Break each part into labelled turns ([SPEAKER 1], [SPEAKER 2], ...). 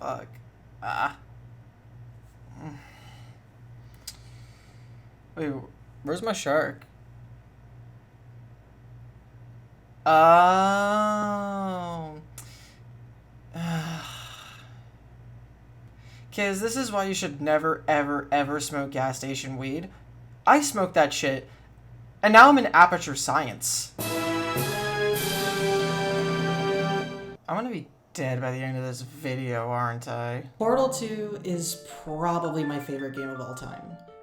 [SPEAKER 1] Fuck. Ah. Wait, where's my shark? Oh. Kids, this is why you should never, ever, ever smoke gas station weed. I smoked that shit, and now I'm in Aperture Science. I'm gonna be dead by the end of this video, aren't I?
[SPEAKER 2] Portal 2 is probably my favorite game of all time.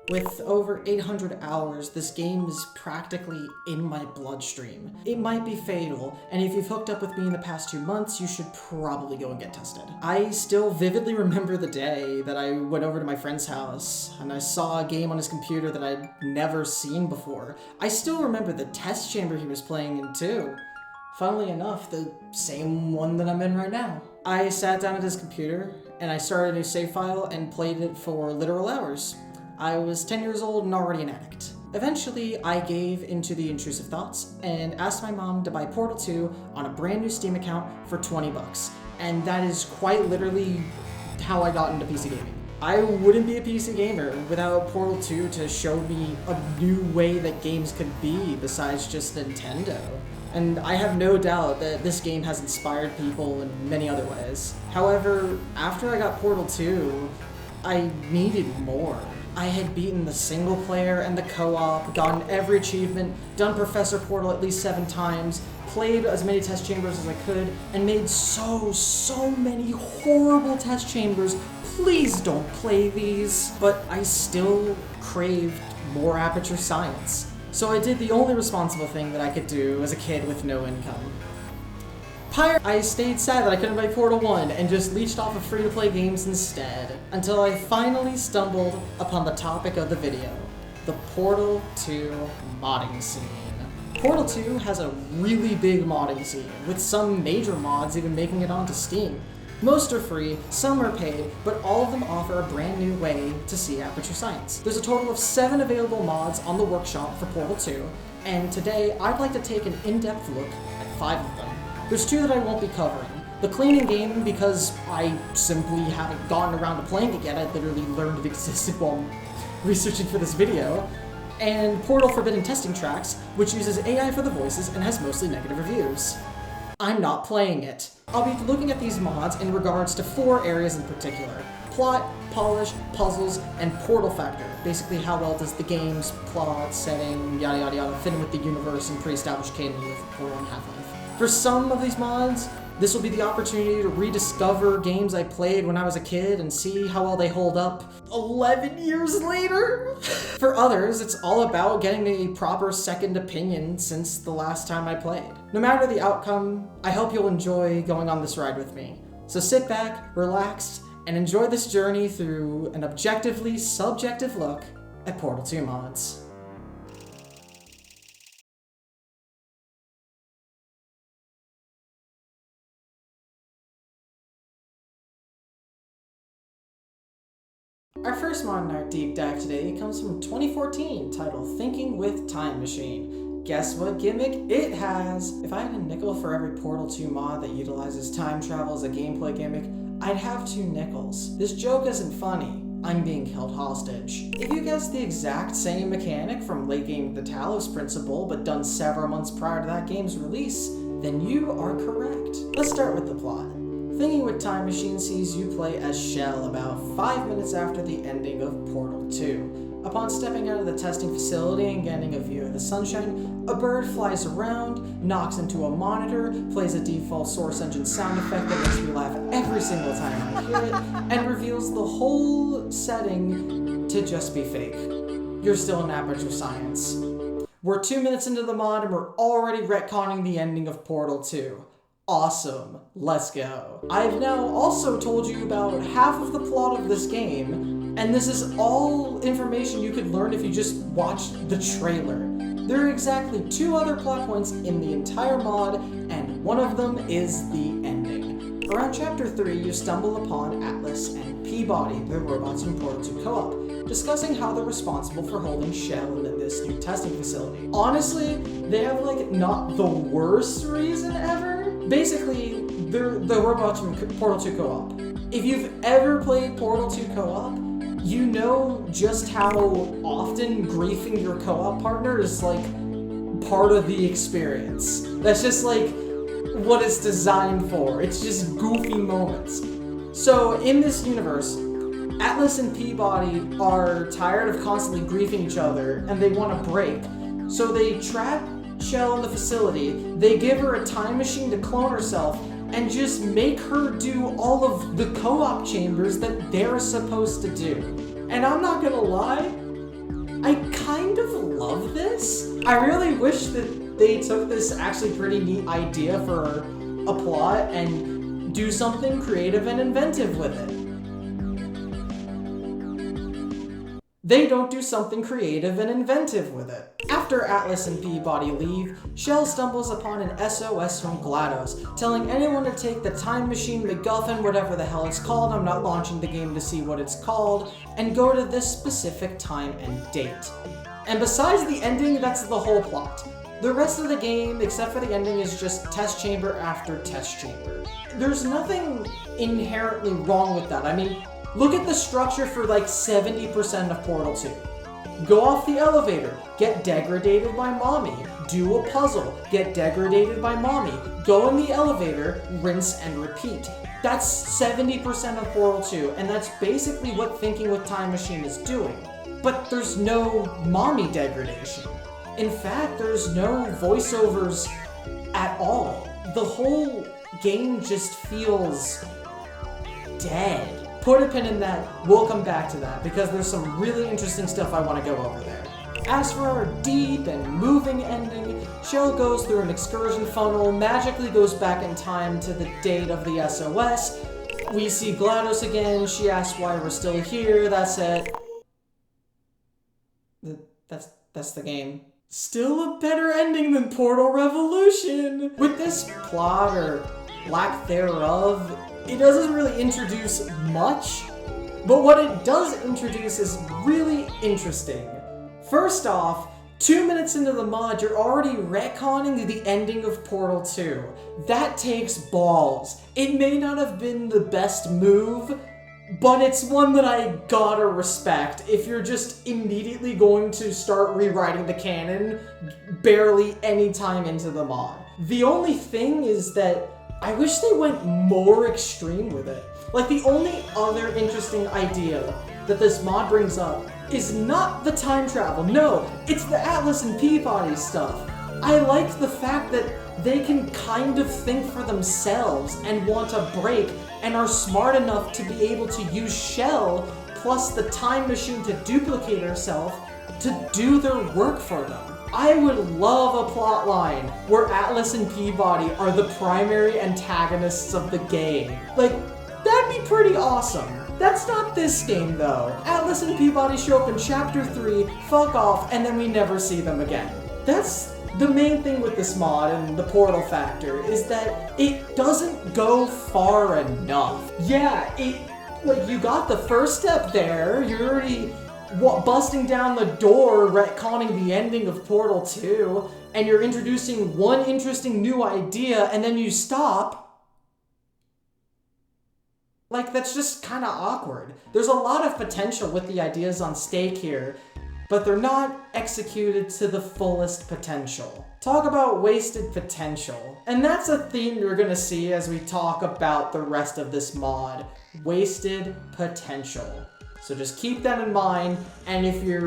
[SPEAKER 2] With over 800 hours, this game is practically in my bloodstream. It might be fatal, and if you've hooked up with me in the past 2 months, you should probably go and get tested. I still vividly remember the day that I went over to my friend's house, and I saw a game on his computer that I'd never seen before. I still remember the test chamber he was playing in too. Funnily enough, the same one that I'm in right now. I sat down at his computer, and I started a new save file and played it for literal hours. I was 10 years old and already an addict. Eventually, I gave into the intrusive thoughts and asked my mom to buy Portal 2 on a brand new Steam account for 20 bucks. And that is quite literally how I got into PC gaming. I wouldn't be a PC gamer without Portal 2 to show me a new way that games could be besides just Nintendo. And I have no doubt that this game has inspired people in many other ways. However, after I got Portal 2, I needed more. I had beaten the single player and the co-op, gotten every achievement, done Professor Portal at least 7 times, played as many test chambers as I could, and made so many horrible test chambers. Please don't play these. But I still craved more Aperture Science. So I did the only responsible thing that I could do as a kid with no income. I stayed sad that I couldn't play Portal 1 and just leached off of free-to-play games instead, until I finally stumbled upon the topic of the video, the Portal 2 modding scene. Portal 2 has a really big modding scene, with some major mods even making it onto Steam. Most are free, some are paid, but all of them offer a brand new way to see Aperture Science. There's a total of 7 available mods on the workshop for Portal 2, and today I'd like to take an in-depth look at 5 of them. There's 2 that I won't be covering. The cleaning game, because I simply haven't gotten around to playing it yet. I literally learned it existed while researching for this video. And Portal Forbidden Testing Tracks, which uses AI for the voices and has mostly negative reviews. I'm not playing it. I'll be looking at these mods in regards to 4 areas in particular: plot, polish, puzzles, and portal factor. Basically, how well does the game's plot, setting, yada yada yada fit in with the universe and pre-established canon of Portal and Half-Life. For some of these mods, this will be the opportunity to rediscover games I played when I was a kid and see how well they hold up 11 years later. For others, it's all about getting a proper second opinion since the last time I played. No matter the outcome, I hope you'll enjoy going on this ride with me. So sit back, relax, and enjoy this journey through an objectively subjective look at Portal 2 mods. Our first mod in our deep dive today comes from 2014, titled Thinking with Time Machine. Guess what gimmick it has? If I had a nickel for every Portal 2 mod that utilizes time travel as a gameplay gimmick, I'd have 2 nickels. This joke isn't funny. I'm being held hostage. If you guessed the exact same mechanic from late game The Talos Principle, but done several months prior to that game's release, then you are correct. Let's start with the plot. Thinking with Time Machine sees you play as Shell about 5 minutes after the ending of Portal 2. Upon stepping out of the testing facility and getting a view of the sunshine, a bird flies around, knocks into a monitor, plays a default Source Engine sound effect that makes me laugh every single time I hear it, and reveals the whole setting to just be fake. You're still in Aperture Science. We're 2 minutes into the mod and we're already retconning the ending of Portal 2. Awesome, let's go. I've now also told you about half of the plot of this game, and this is all information you could learn if you just watched the trailer. There are exactly 2 other plot points in the entire mod, and one of them is the ending. Around chapter 3, you stumble upon Atlas and Peabody, the robots from Portal 2 Co-op, discussing how they're responsible for holding Shell in this new testing facility. Honestly, they have not the worst reason ever. Basically, they're the robots from Portal 2 Co-op. If you've ever played Portal 2 co-op, you know just how often griefing your co-op partner is like part of the experience. That's just like what it's designed for. It's just goofy moments. So in this universe, Atlas and Peabody are tired of constantly griefing each other and they want a break. So they trap Shell in the facility, they give her a time machine to clone herself, and just make her do all of the co-op chambers that they're supposed to do. And I'm not gonna lie, I kind of love this. I really wish that they took this actually pretty neat idea for a plot and do something creative and inventive with it. They don't do something creative and inventive with it. After Atlas and Peabody leave, Shell stumbles upon an SOS from GLaDOS, telling anyone to take the time machine MacGuffin, whatever the hell it's called, I'm not launching the game to see what it's called, and go to this specific time and date. And besides the ending, that's the whole plot. The rest of the game, except for the ending, is just test chamber after test chamber. There's nothing inherently wrong with that. I mean, look at the structure for like 70% of Portal 2. Go off the elevator, get degraded by mommy. Do a puzzle, get degraded by mommy. Go in the elevator, rinse and repeat. That's 70% of Portal 2, and that's basically what Thinking with Time Machine is doing. But there's no mommy degradation. In fact, there's no voiceovers at all. The whole game just feels dead. Put a pin in that, we'll come back to that, because there's some really interesting stuff I want to go over there. As for our deep and moving ending, Shell goes through an excursion funnel, magically goes back in time to the date of the SOS. We see GLaDOS again, she asks why we're still here, that's it. That's the game. Still a better ending than Portal Revolution! With this plot, or lack thereof, it doesn't really introduce much, but what it does introduce is really interesting. First off, 2 minutes into the mod, you're already retconning the ending of Portal 2. That takes balls. It may not have been the best move, but it's one that I gotta respect if you're just immediately going to start rewriting the canon barely any time into the mod. The only thing is that I wish they went more extreme with it. Like, the only other interesting idea that this mod brings up is not the time travel. No, it's the Atlas and Peabody stuff. I like the fact that they can kind of think for themselves and want a break and are smart enough to be able to use Shell plus the time machine to duplicate herself to do their work for them. I would love a plotline where Atlas and Peabody are the primary antagonists of the game. Like, that'd be pretty awesome. That's not this game though. Atlas and Peabody show up in Chapter 3, fuck off, and then we never see them again. That's the main thing with this mod and the Portal factor, is that it doesn't go far enough. Yeah, like, you got the first step there, you're already busting down the door, retconning the ending of Portal 2, and you're introducing one interesting new idea, and then you stop. Like, that's just kind of awkward. There's a lot of potential with the ideas on stake here, but they're not executed to the fullest potential. Talk about wasted potential. And that's a theme you're gonna see as we talk about the rest of this mod. Wasted potential. So just keep that in mind, and if you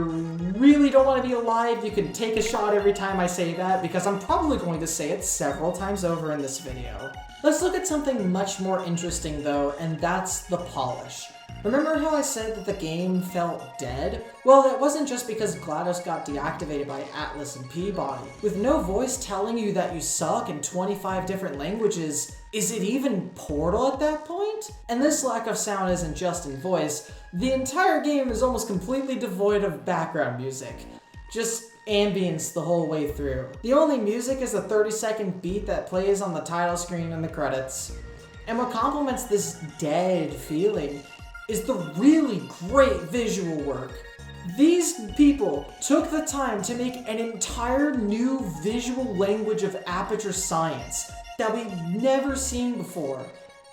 [SPEAKER 2] really don't want to be alive, you can take a shot every time I say that, because I'm probably going to say it several times over in this video. Let's look at something much more interesting though, and that's the polish. Remember how I said that the game felt dead? Well, that wasn't just because GLaDOS got deactivated by Atlas and Peabody. With no voice telling you that you suck in 25 different languages, is it even Portal at that point? And this lack of sound isn't just in voice. The entire game is almost completely devoid of background music. Just ambience the whole way through. The only music is the 30-second beat that plays on the title screen and the credits. And what complements this dead feeling is the really great visual work. These people took the time to make an entire new visual language of Aperture science that we've never seen before.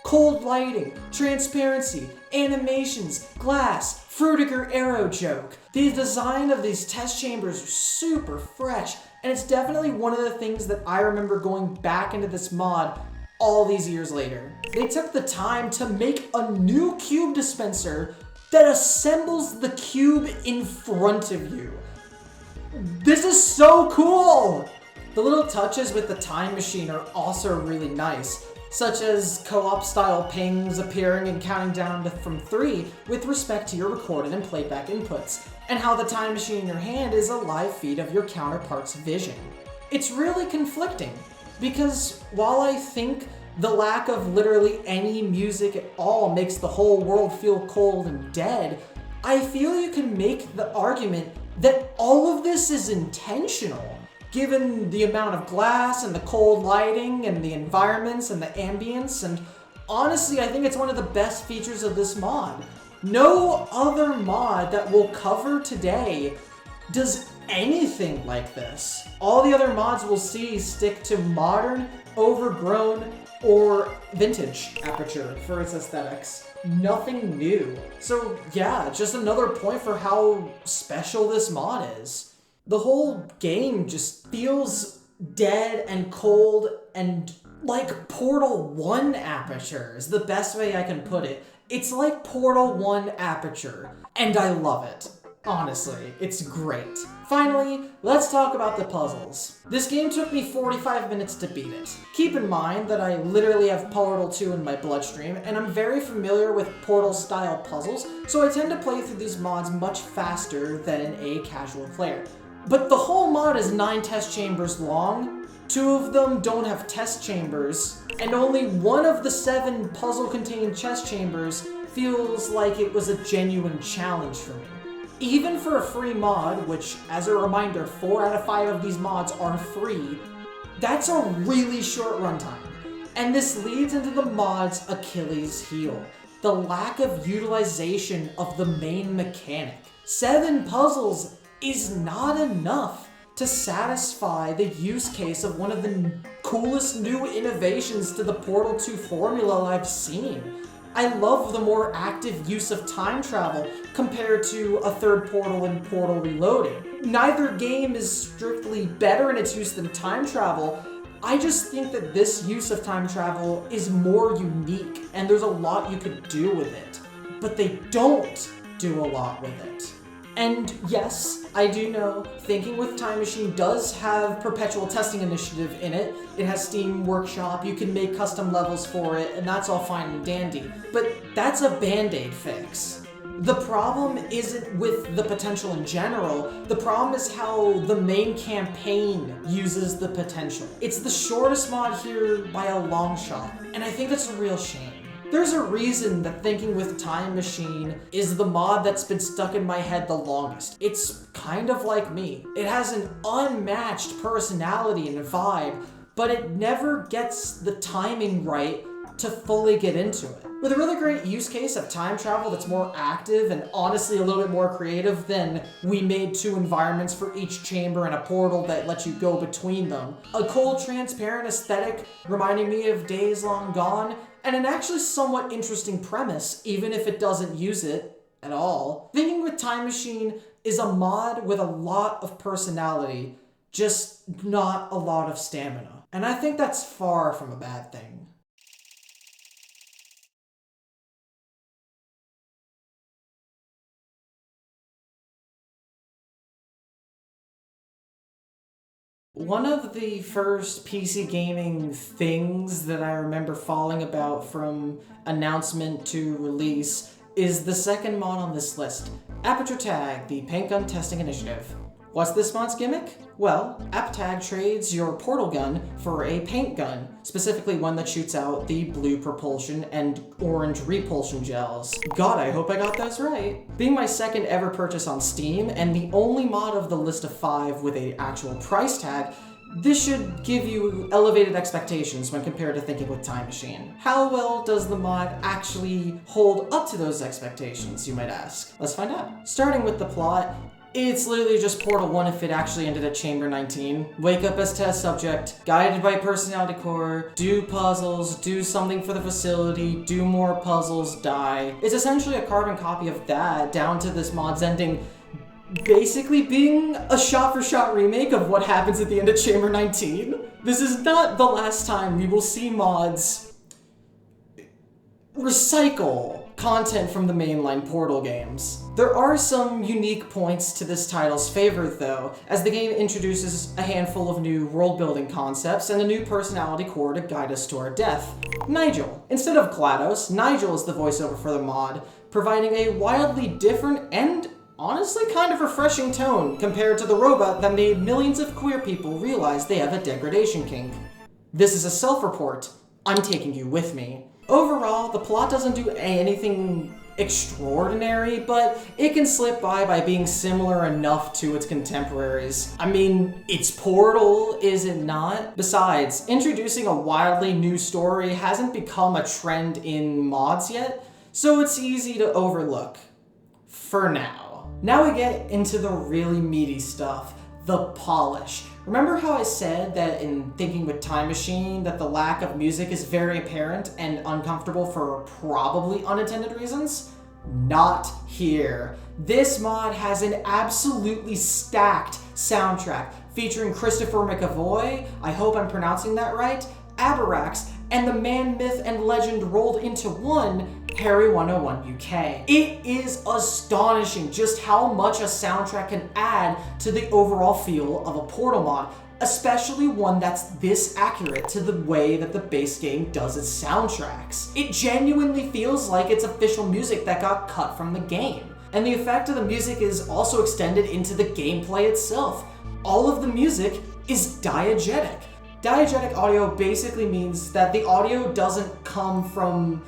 [SPEAKER 2] Cold lighting, transparency, animations, glass, Frutiger arrow joke. The design of these test chambers are super fresh, and it's definitely one of the things that I remember going back into this mod all these years later. They took the time to make a new cube dispenser that assembles the cube in front of you. This is so cool! The little touches with the time machine are also really nice, such as co-op style pings appearing and counting down from 3 with respect to your recorded and playback inputs, and how the time machine in your hand is a live feed of your counterpart's vision. It's really conflicting, because while I think the lack of literally any music at all makes the whole world feel cold and dead, I feel you can make the argument that all of this is intentional. Given the amount of glass and the cold lighting and the environments and the ambience, and honestly, I think it's one of the best features of this mod. No other mod that we'll cover today does anything like this. All the other mods we'll see stick to modern, overgrown, or vintage Aperture for its aesthetics. Nothing new. So yeah, just another point for how special this mod is. The whole game just feels dead and cold and like Portal 1 Aperture is the best way I can put it. It's like Portal 1 Aperture, and I love it. Honestly, it's great. Finally, let's talk about the puzzles. This game took me 45 minutes to beat it. Keep in mind that I literally have Portal 2 in my bloodstream, and I'm very familiar with Portal-style puzzles, so I tend to play through these mods much faster than a casual player. But the whole mod is 9 test chambers long, 2 of them don't have test chambers, and only 1 of the 7 puzzle-contained chest chambers feels like it was a genuine challenge for me. Even for a free mod, which, as a reminder, 4 out of 5 of these mods are free, that's a really short runtime. And this leads into the mod's Achilles heel, the lack of utilization of the main mechanic. 7 puzzles is not enough to satisfy the use case of one of the coolest new innovations to the Portal 2 formula I've seen. I love the more active use of time travel compared to a third Portal and Portal Reloading. Neither game is strictly better in its use than time travel. I just think that this use of time travel is more unique and there's a lot you could do with it. But they don't do a lot with it. And yes, I do know Thinking with Time Machine does have Perpetual Testing Initiative in it. It has Steam Workshop, you can make custom levels for it, and that's all fine and dandy. But that's a band-aid fix. The problem isn't with the potential in general, the problem is how the main campaign uses the potential. It's the shortest mod here by a long shot, and I think that's a real shame. There's a reason that Thinking with Time Machine is the mod that's been stuck in my head the longest. It's kind of like me. It has an unmatched personality and vibe, but it never gets the timing right to fully get into it. With a really great use case of time travel that's more active and honestly a little bit more creative than we made 2 environments for each chamber and a portal that lets you go between them. A cold, transparent aesthetic reminding me of Days Long Gone, and an actually somewhat interesting premise, even if it doesn't use it at all. Thinking with Time Machine is a mod with a lot of personality, just not a lot of stamina. And I think that's far from a bad thing. One of the first PC gaming things that I remember falling about from announcement to release is the second mod on this list, Aperture Tag, the Paint Gun Testing Initiative. What's this mod's gimmick? Well, AppTag trades your portal gun for a paint gun, specifically one that shoots out the blue propulsion and orange repulsion gels. God, I hope I got those right. Being my second ever purchase on Steam, and the only mod of the list of 5 with an actual price tag, this should give you elevated expectations when compared to Thinking with Time Machine. How well does the mod actually hold up to those expectations, you might ask? Let's find out. Starting with the plot, It's literally just Portal 1 if it actually ended at Chamber 19. Wake up as test subject, guided by personality core, do puzzles, do something for the facility, do more puzzles, die. It's essentially a carbon copy of that, down to this mod's ending basically being a shot-for-shot remake of what happens at the end of Chamber 19. This is not the last time we will see mods recycle content from the mainline Portal games. There are some unique points to this title's favor though, as the game introduces a handful of new world-building concepts and a new personality core to guide us to our death. Nigel. Instead of GLaDOS, Nigel is the voiceover for the mod, providing a wildly different and honestly kind of refreshing tone compared to the robot that made millions of queer people realize they have a degradation kink. This is a self-report. I'm taking you with me. Overall, the plot doesn't do anything extraordinary, but it can slip by being similar enough to its contemporaries. I mean, it's Portal, is it not? Besides, introducing a wildly new story hasn't become a trend in mods yet, so it's easy to overlook. For now. Now we get into the really meaty stuff, the polish. Remember how I said that in Thinking with Time Machine that the lack of music is very apparent and uncomfortable for probably unintended reasons? Not here. This mod has an absolutely stacked soundtrack featuring Christopher McAvoy, I hope I'm pronouncing that right, Aberax, and the man, myth, and legend rolled into one, Harry 101 UK. It is astonishing just how much a soundtrack can add to the overall feel of a Portal mod, especially one that's this accurate to the way that the base game does its soundtracks. It genuinely feels like it's official music that got cut from the game. And the effect of the music is also extended into the gameplay itself. All of the music is diegetic. Diegetic audio basically means that the audio doesn't come from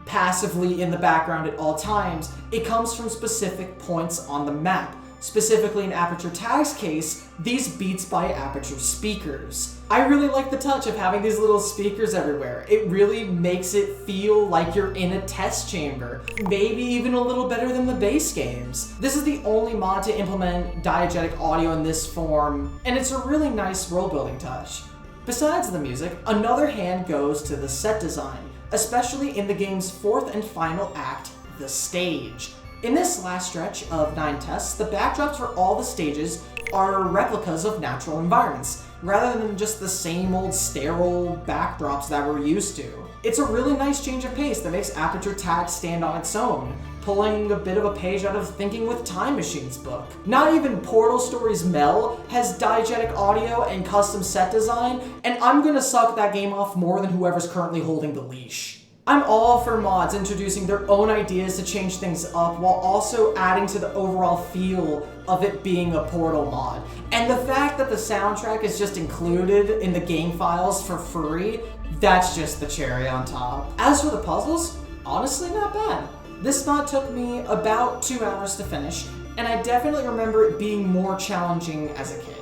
[SPEAKER 2] passively in the background at all times. It comes from specific points on the map. Specifically in Aperture Tag's case, these beats by Aperture speakers. I really like the touch of having these little speakers everywhere. It really makes it feel like you're in a test chamber. Maybe even a little better than the base games. This is the only mod to implement diegetic audio in this form, and it's a really nice world-building touch. Besides the music, another hand goes to the set design, especially in the game's fourth and final act, the stage. In this last stretch of 9 tests, the backdrops for all the stages are replicas of natural environments, rather than just the same old sterile backdrops that we're used to. It's a really nice change of pace that makes Aperture Tag stand on its own, pulling a bit of a page out of Thinking with Time Machine's book. Not even Portal Stories Mel has diegetic audio and custom set design, and I'm gonna suck that game off more than whoever's currently holding the leash. I'm all for mods introducing their own ideas to change things up while also adding to the overall feel of it being a Portal mod. And the fact that the soundtrack is just included in the game files for free, that's just the cherry on top. As for the puzzles, honestly not bad. This mod took me about 2 hours to finish, and I definitely remember it being more challenging as a kid.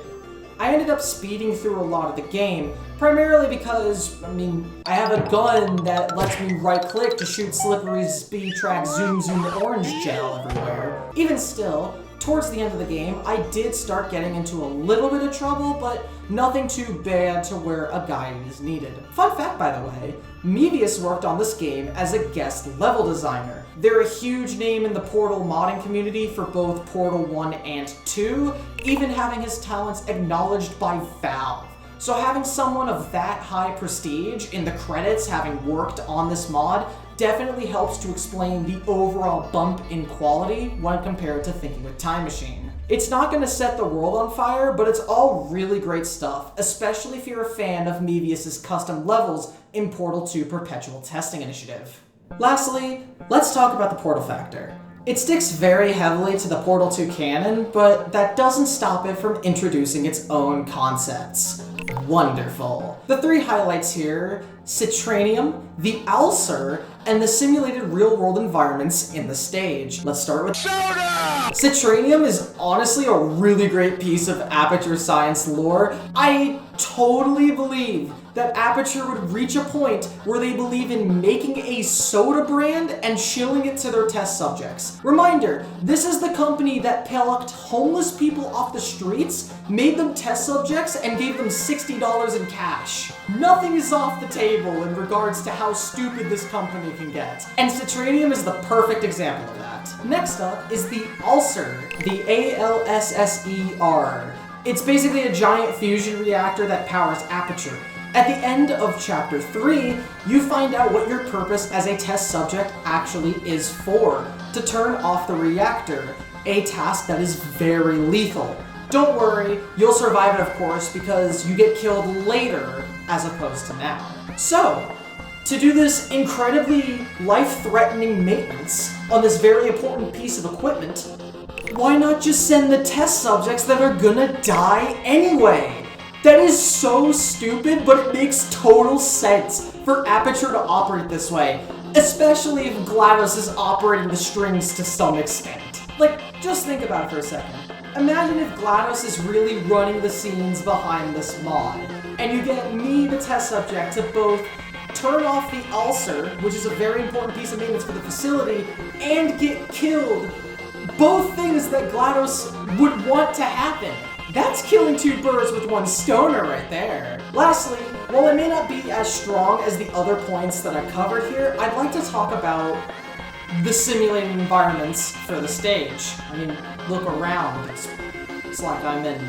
[SPEAKER 2] I ended up speeding through a lot of the game, primarily because, I have a gun that lets me right-click to shoot slippery speed track zoom orange gel everywhere. Even still, towards the end of the game, I did start getting into a little bit of trouble, but nothing too bad to where a guide is needed. Fun fact, by the way, Mevius worked on this game as a guest level designer. They're a huge name in the Portal modding community for both Portal 1 and 2, even having his talents acknowledged by Valve. So having someone of that high prestige in the credits having worked on this mod definitely helps to explain the overall bump in quality when compared to Thinking with Time Machine. It's not going to set the world on fire, but it's all really great stuff, especially if you're a fan of Mevius's custom levels in Portal 2 Perpetual Testing Initiative. Lastly, let's talk about the Portal factor. It sticks very heavily to the Portal 2 canon, but that doesn't stop it from introducing its own concepts. Wonderful. The 3 highlights here: Citranium, the Ulcer, and the simulated real-world environments in the stage. Let's start with Soda! Citranium is honestly a really great piece of Aperture science lore. I totally believe that Aperture would reach a point where they believe in making a soda brand and shilling it to their test subjects. Reminder, this is the company that plucked homeless people off the streets, made them test subjects, and gave them $60 in cash. Nothing is off the table in regards to how stupid this company can get. And Citranium is the perfect example of that. Next up is the Alser, the ALSSER. It's basically a giant fusion reactor that powers Aperture. At the end of Chapter 3, you find out what your purpose as a test subject actually is for, to turn off the reactor, a task that is very lethal. Don't worry, you'll survive it of course, because you get killed later as opposed to now. So, to do this incredibly life-threatening maintenance on this very important piece of equipment, why not just send the test subjects that are gonna die anyway? That is so stupid, but it makes total sense for Aperture to operate this way, especially if GLaDOS is operating the strings to some extent. Like, just think about it for a second. Imagine if GLaDOS is really running the scenes behind this mod, and you get me, the test subject, to both turn off the ulcer, which is a very important piece of maintenance for the facility, and get killed. Both things that GLaDOS would want to happen. That's killing two birds with one stoner right there. Lastly, while it may not be as strong as the other points that I covered here, I'd like to talk about the simulated environments for the stage. I mean, look around. It's like I'm in...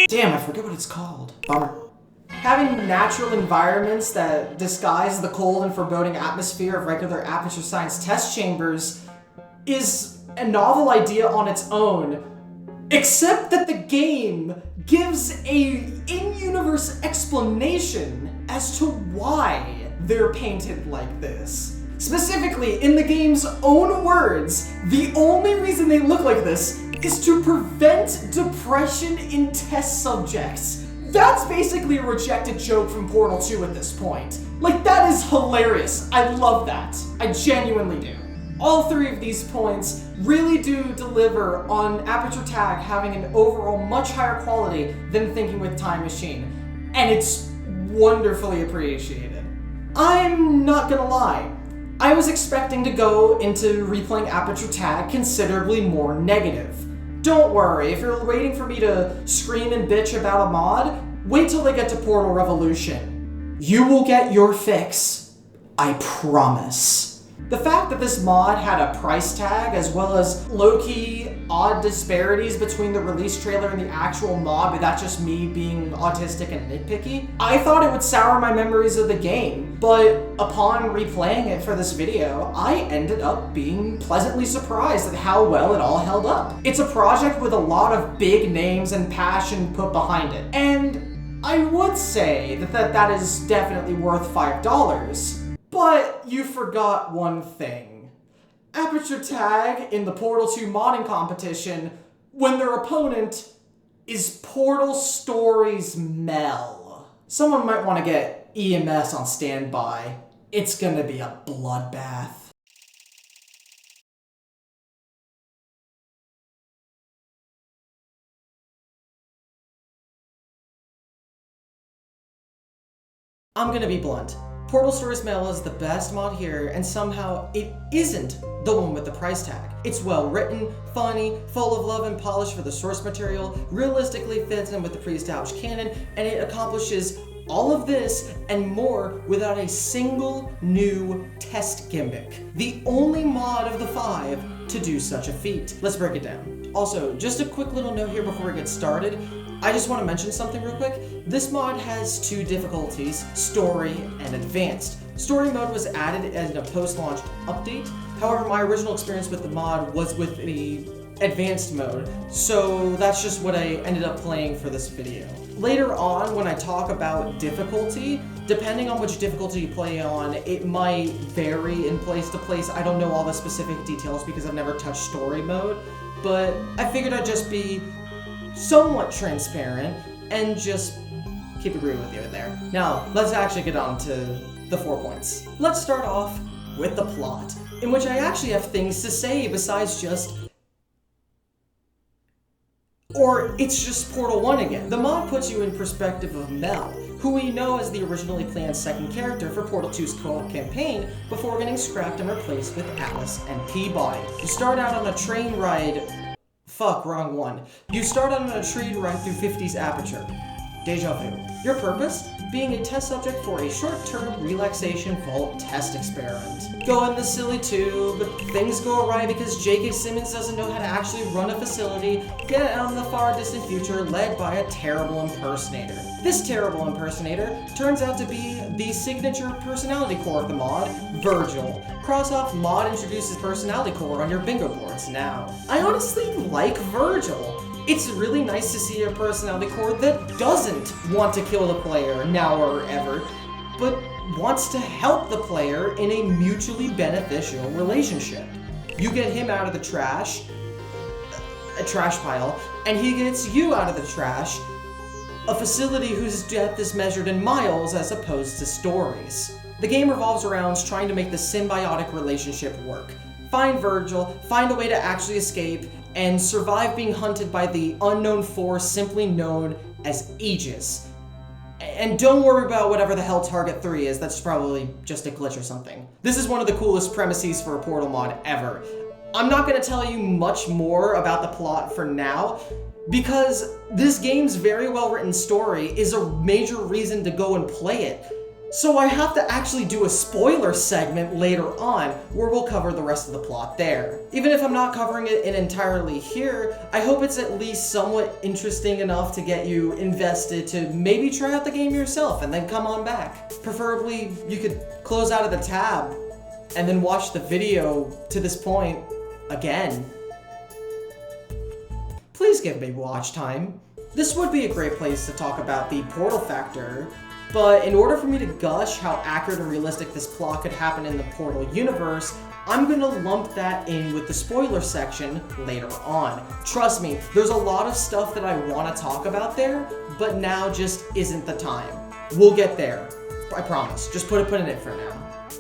[SPEAKER 2] Damn, I forget what it's called. Bummer. Having natural environments that disguise the cold and foreboding atmosphere of regular Aperture Science test chambers is a novel idea on its own, except that the game gives a in-universe explanation as to why they're painted like this. Specifically, in the game's own words, the only reason they look like this is to prevent depression in test subjects. That's basically a rejected joke from Portal 2 at this point. Like, that is hilarious. I love that. I genuinely do. All three of these points really do deliver on Aperture Tag having an overall much higher quality than Thinking with Time Machine, and it's wonderfully appreciated. I'm not gonna lie, I was expecting to go into replaying Aperture Tag considerably more negative. Don't worry, if you're waiting for me to scream and bitch about a mod, wait till they get to Portal Revolution. You will get your fix, I promise. The fact that this mod had a price tag, as well as low-key odd disparities between the release trailer and the actual mod, but that's just me being autistic and nitpicky, I thought it would sour my memories of the game, but upon replaying it for this video, I ended up being pleasantly surprised at how well it all held up. It's a project with a lot of big names and passion put behind it, and I would say that is definitely worth $5. But you forgot one thing. Aperture Tag in the Portal 2 modding competition when their opponent is Portal Stories Mel. Someone might want to get EMS on standby. It's gonna be a bloodbath. I'm gonna be blunt. Portal Stories Mel is the best mod here, and somehow it isn't the one with the price tag. It's well written, funny, full of love and polish for the source material, realistically fits in with the pre-established canon, and it accomplishes all of this and more without a single new test gimmick. The only mod of the 5 to do such a feat. Let's break it down. Also, just a quick little note here before we get started. I just want to mention something real quick. This mod has 2 difficulties, Story and Advanced. Story mode was added as a post-launch update. However, my original experience with the mod was with the Advanced mode, so that's just what I ended up playing for this video. Later on, when I talk about difficulty, depending on which difficulty you play on, it might vary in place to place. I don't know all the specific details because I've never touched Story mode, but I figured I'd just be somewhat transparent and just keep it real with you in there. Now, let's actually get on to the 4 points. Let's start off with the plot, in which I actually have things to say besides just Or it's just Portal 1 again. The mod puts you in perspective of Mel, who we know as the originally planned second character for Portal 2's co-op campaign before getting scrapped and replaced with Atlas and Peabody. You start out on a train ride... Fuck, wrong one. You start on a train ride through 50's Aperture. Deja vu. Your purpose? Being a test subject for a short-term relaxation vault test experiment. Go in the silly tube, things go awry because J.K. Simmons doesn't know how to actually run a facility, get out in the far distant future led by a terrible impersonator. This terrible impersonator turns out to be the signature personality core of the mod, Virgil. Cross off mod introduces personality core on your bingo boards now. I honestly like Virgil. It's really nice to see a personality core that doesn't want to kill the player now or ever, but wants to help the player in a mutually beneficial relationship. You get him out of the trash, a trash pile, and he gets you out of the trash, a facility whose death is measured in miles as opposed to stories. The game revolves around trying to make the symbiotic relationship work. Find Virgil, find a way to actually escape, and survive being hunted by the unknown force simply known as Aegis. And don't worry about whatever the hell Target 3 is, that's probably just a glitch or something. This is one of the coolest premises for a Portal mod ever. I'm not going to tell you much more about the plot for now, because this game's very well written story is a major reason to go and play it. So I have to actually do a spoiler segment later on where we'll cover the rest of the plot there. Even if I'm not covering it entirely here, I hope it's at least somewhat interesting enough to get you invested to maybe try out the game yourself and then come on back. Preferably, you could close out of the tab and then watch the video to this point again. Please give me watch time. This would be a great place to talk about the Portal factor, but in order for me to gush how accurate and realistic this plot could happen in the Portal universe, I'm gonna lump that in with the spoiler section later on. Trust me, there's a lot of stuff that I want to talk about there, but now just isn't the time. We'll get there. I promise. Just put a pin in it for now.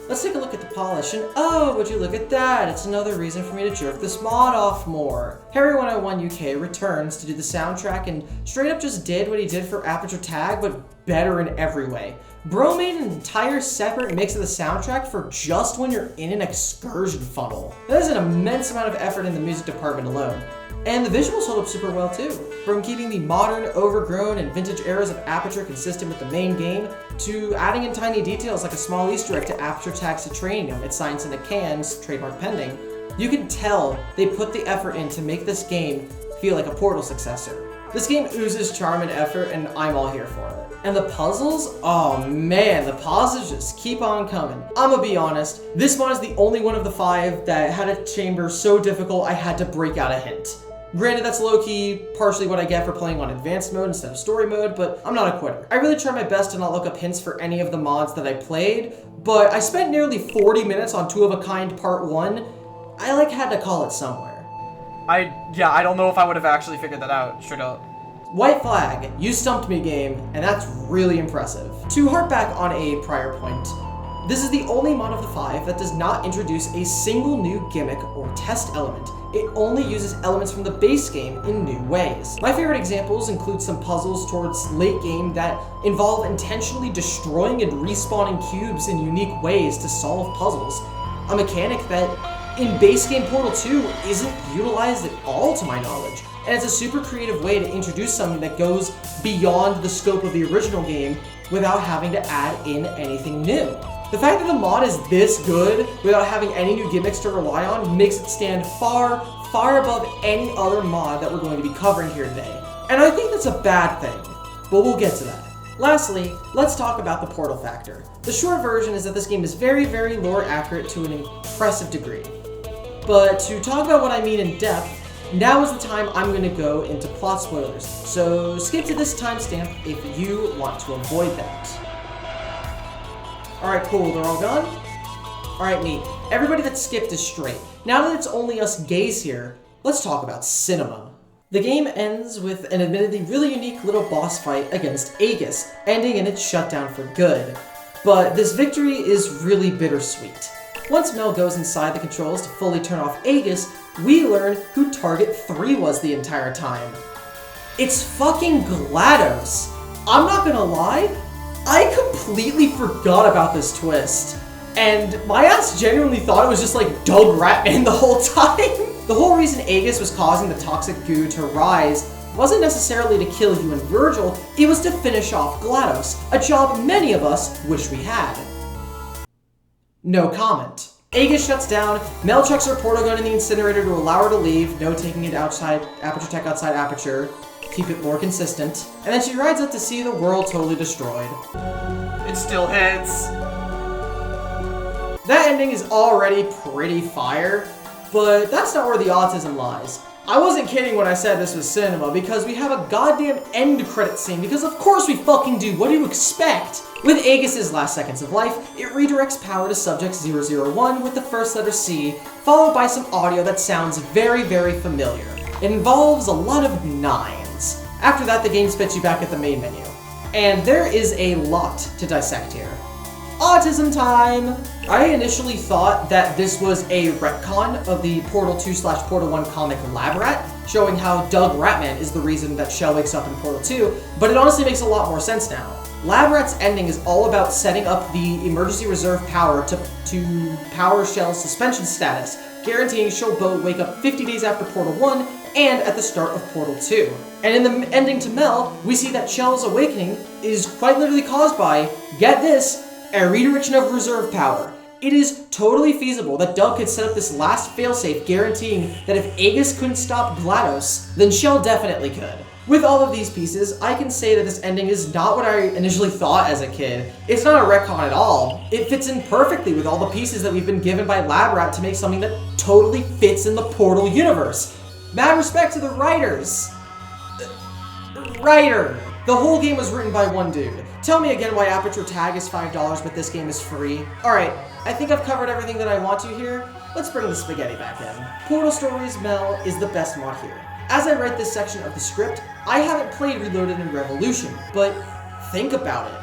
[SPEAKER 2] Let's take a look at the polish, and oh, would you look at that? It's another reason for me to jerk this mod off more. Harry101 UK returns to do the soundtrack and straight up just did what he did for Aperture Tag, but better in every way. Bro made an entire separate mix of the soundtrack for just when you're in an excursion funnel. That is an immense amount of effort in the music department alone. And the visuals hold up super well too. From keeping the modern, overgrown, and vintage eras of Aperture consistent with the main game, to adding in tiny details like a small Easter egg to Aperture Tag's Citranium, its Science in the Cans, trademark pending, you can tell they put the effort in to make this game feel like a Portal successor. This game oozes charm and effort, and I'm all here for it. And the puzzles? Oh man, the puzzles just keep on coming. I'ma be honest, this mod is the only one of the 5 that had a chamber so difficult I had to break out a hint. Granted, that's low-key partially what I get for playing on advanced mode instead of story mode, but I'm not a quitter. I really try my best to not look up hints for any of the mods that I played, but I spent nearly 40 minutes on Two of a Kind Part 1. I had to call it somewhere.
[SPEAKER 1] I don't know if I would have actually figured that out, straight up.
[SPEAKER 2] White flag, you stumped me game, and that's really impressive. To harp back on a prior point, this is the only mod of the 5 that does not introduce a single new gimmick or test element. It only uses elements from the base game in new ways. My favorite examples include some puzzles towards late game that involve intentionally destroying and respawning cubes in unique ways to solve puzzles. A mechanic that in base game Portal 2 isn't utilized at all to my knowledge. And it's a super creative way to introduce something that goes beyond the scope of the original game without having to add in anything new. The fact that the mod is this good without having any new gimmicks to rely on makes it stand far, far above any other mod that we're going to be covering here today. And I think that's a bad thing, but we'll get to that. Lastly, let's talk about the Portal factor. The short version is that this game is very, very lore accurate to an impressive degree. But to talk about what I mean in depth, now is the time I'm going to go into plot spoilers, so skip to this timestamp if you want to avoid that. Alright, cool, they're all gone? Alright, neat. Everybody that skipped is straight. Now that it's only us gays here, let's talk about cinema. The game ends with an admittedly really unique little boss fight against Aegis, ending in its shutdown for good. But this victory is really bittersweet. Once Mel goes inside the controls to fully turn off Aegis, we learn who Target 3 was the entire time. It's fucking GLaDOS. I'm not gonna lie, I completely forgot about this twist. And my ass genuinely thought it was just like Doug Ratman the whole time. The whole reason Aegis was causing the toxic goo to rise wasn't necessarily to kill you and Virgil, it was to finish off GLaDOS, a job many of us wish we had. No comment. Aegis shuts down, Mel chucks her portal gun in the incinerator to allow her to leave, no taking it outside, Aperture Tech outside Aperture, keep it more consistent, and then she rides up to see the world totally destroyed.
[SPEAKER 1] It still hits.
[SPEAKER 2] That ending is already pretty fire, but that's not where the autism lies. I wasn't kidding when I said this was cinema, because we have a goddamn end credit scene, because of course we fucking do, what do you expect? With Aegis' last seconds of life, it redirects power to Subject 001 with the first letter C, followed by some audio that sounds very, very familiar. It involves a lot of 9s. After that, the game spits you back at the main menu. And there is a lot to dissect here. Autism time! I initially thought that this was a retcon of the Portal 2/Portal 1 comic Lab Rat, showing how Doug Ratman is the reason that Shell wakes up in Portal 2, but it honestly makes a lot more sense now. Lab Rat's ending is all about setting up the emergency reserve power to power Shell's suspension status, guaranteeing she'll both wake up 50 days after Portal 1 and at the start of Portal 2. And in the ending to Mel, we see that Shell's awakening is quite literally caused by, get this, a redirection of reserve power. It is totally feasible that Doug could set up this last failsafe guaranteeing that if Aegis couldn't stop GLaDOS, then Shell definitely could. With all of these pieces, I can say that this ending is not what I initially thought as a kid. It's not a retcon at all. It fits in perfectly with all the pieces that we've been given by Lab Rat to make something that totally fits in the Portal universe. Mad respect to the writers. Writer. The whole game was written by one dude. Tell me again why Aperture tag is $5 but this game is free. Alright, I think I've covered everything that I want to here. Let's bring the spaghetti back in. Portal Stories Mel is the best mod here. As I write this section of the script, I haven't played Reloaded and Revolution, but think about it.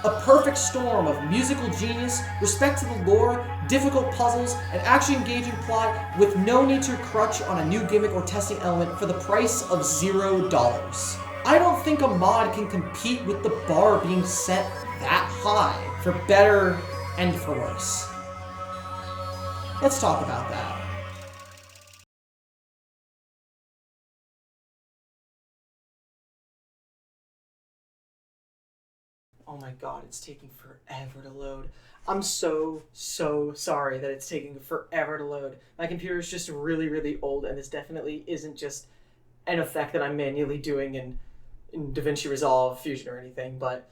[SPEAKER 2] A perfect storm of musical genius, respect to the lore, difficult puzzles, and action-engaging plot with no need to crutch on a new gimmick or testing element for the price of $0. I don't think a mod can compete with the bar being set that high, for better and for worse. Let's talk about that. Oh my god, it's taking forever to load. I'm so sorry that it's taking forever to load. My computer is just really, really old, and this definitely isn't just an effect that I'm manually doing in DaVinci Resolve, Fusion, or anything, but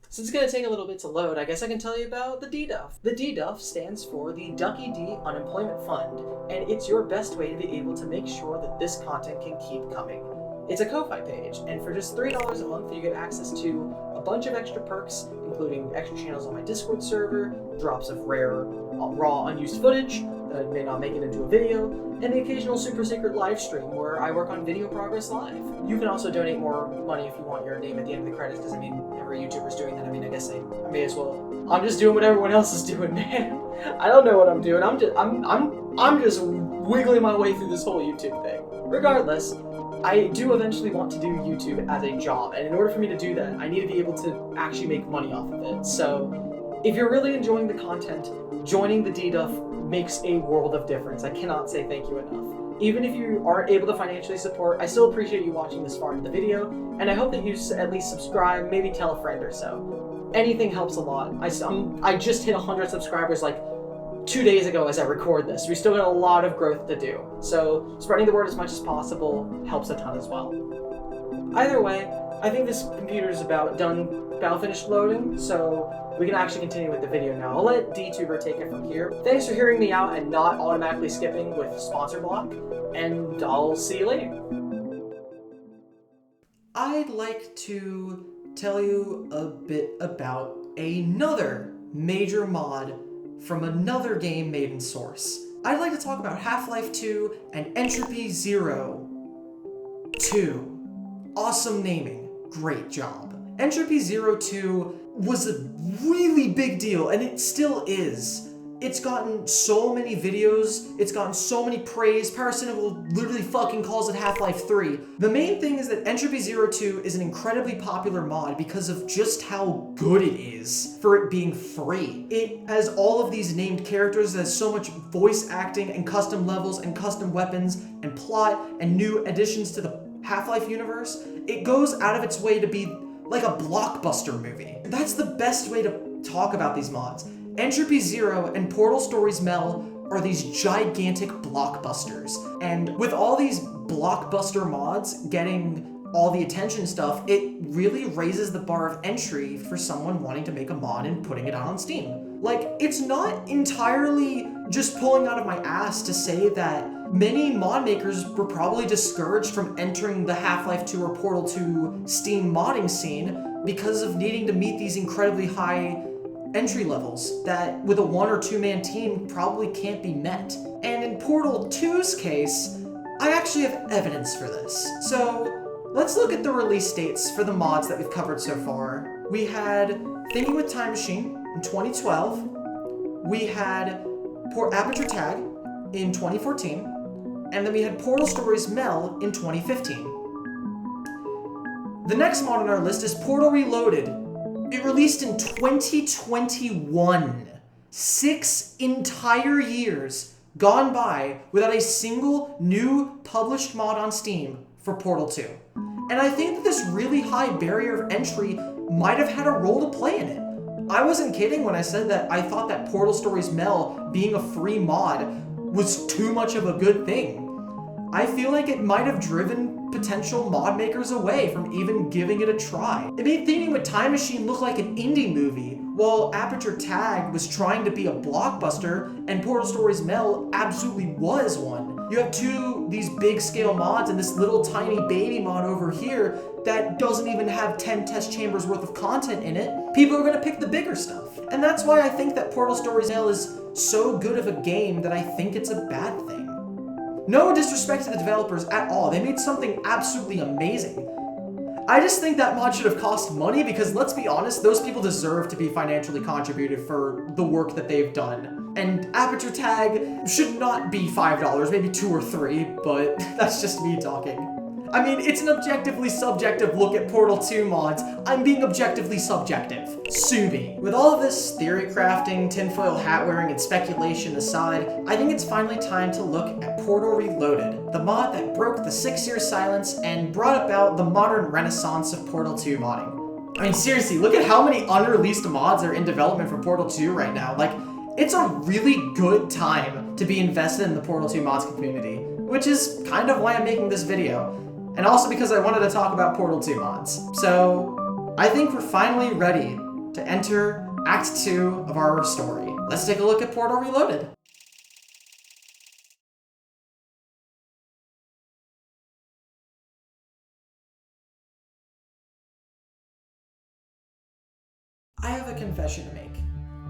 [SPEAKER 2] since it's going to take a little bit to load, I guess I can tell you about the DDUF. The DDUF stands for the Ducky D Unemployment Fund, and it's your best way to be able to make sure that this content can keep coming. It's a Ko-Fi page, and for just $3 a month, you get access to a bunch of extra perks, including extra channels on my Discord server, drops of rare, raw, unused footage that may not make it into a video, and the occasional super secret live stream where I work on video progress live. You can also donate more money if you want your name at the end of the credits, because I mean, every YouTuber's doing that. I mean, I guess I may as well. I'm just doing what everyone else is doing, man. I don't know what I'm doing. I'm just wiggling my way through this whole YouTube thing. Regardless, I do eventually want to do YouTube as a job, and in order for me to do that, I need to be able to actually make money off of it. So, if you're really enjoying the content, joining the DDUF makes a world of difference. I cannot say thank you enough. Even if you aren't able to financially support, I still appreciate you watching this far into the video, and I hope that you at least subscribe, maybe tell a friend or so. Anything helps a lot. I just hit 100 subscribers like 2 days ago as I record this. We still got a lot of growth to do, so spreading the word as much as possible helps a ton as well. Either way, I think this computer is about finished loading, so we can actually continue with the video now. I'll let DTuber take it from here. Thanks for hearing me out and not automatically skipping with sponsor block, and I'll see you later. I'd like to tell you a bit about another major mod from another game made in Source. I'd like to talk about Half-Life 2 and Entropy Zero 2. Awesome naming. Great job. Entropy Zero 2 was a really big deal, and it still is. It's gotten so many videos, it's gotten so many praise. Paracynical literally fucking calls it Half-Life 3. The main thing is that Entropy 02 is an incredibly popular mod because of just how good it is for it being free. It has all of these named characters, it has so much voice acting and custom levels and custom weapons and plot and new additions to the Half-Life universe. It goes out of its way to be like a blockbuster movie. That's the best way to talk about these mods. Entropy 0 and Portal Stories Mel are these gigantic blockbusters. And with all these blockbuster mods getting all the attention stuff, it really raises the bar of entry for someone wanting to make a mod and putting it out on Steam. Like, it's not entirely just pulling out of my ass to say that many mod makers were probably discouraged from entering the Half-Life 2 or Portal 2 Steam modding scene because of needing to meet these incredibly high entry levels that with a 1 or 2 man team probably can't be met. And in Portal 2's case, I actually have evidence for this. So let's look at the release dates for the mods that we've covered so far. We had Thinking with Time Machine in 2012. We had Aperture Tag in 2014. And then we had Portal Stories Mel in 2015. The next mod on our list is Portal Reloaded. It released in 2021. 6 entire years gone by without a single new published mod on Steam for Portal 2. And I think that this really high barrier of entry might have had a role to play in it. I wasn't kidding when I said that I thought that Portal Stories Mel being a free mod was too much of a good thing. I feel like it might have driven potential mod makers away from even giving it a try. It made Thinking with Time Machine look like an indie movie, while Aperture Tag was trying to be a blockbuster, and Portal Stories Mel absolutely was one. You have these big scale mods and this little tiny baby mod over here that doesn't even have 10 test chambers worth of content in it. People are gonna pick the bigger stuff. And that's why I think that Portal Stories Mel is so good of a game that I think it's a bad thing. No disrespect to the developers at all, they made something absolutely amazing. I just think that mod should have cost money because, let's be honest, those people deserve to be financially contributed for the work that they've done. And Aperture Tag should not be $5, maybe $2 or $3, but that's just me talking. I mean, it's an objectively subjective look at Portal 2 mods. I'm being objectively subjective. Sue me. With all of this theory crafting, tinfoil hat wearing, and speculation aside, I think it's finally time to look at Portal Reloaded, the mod that broke the 6-year silence and brought about the modern renaissance of Portal 2 modding. I mean, seriously, look at how many unreleased mods are in development for Portal 2 right now. Like, it's a really good time to be invested in the Portal 2 mods community, which is kind of why I'm making this video. And also because I wanted to talk about Portal 2 mods. So, I think we're finally ready to enter Act 2 of our story. Let's take a look at Portal Reloaded. I have a confession to make.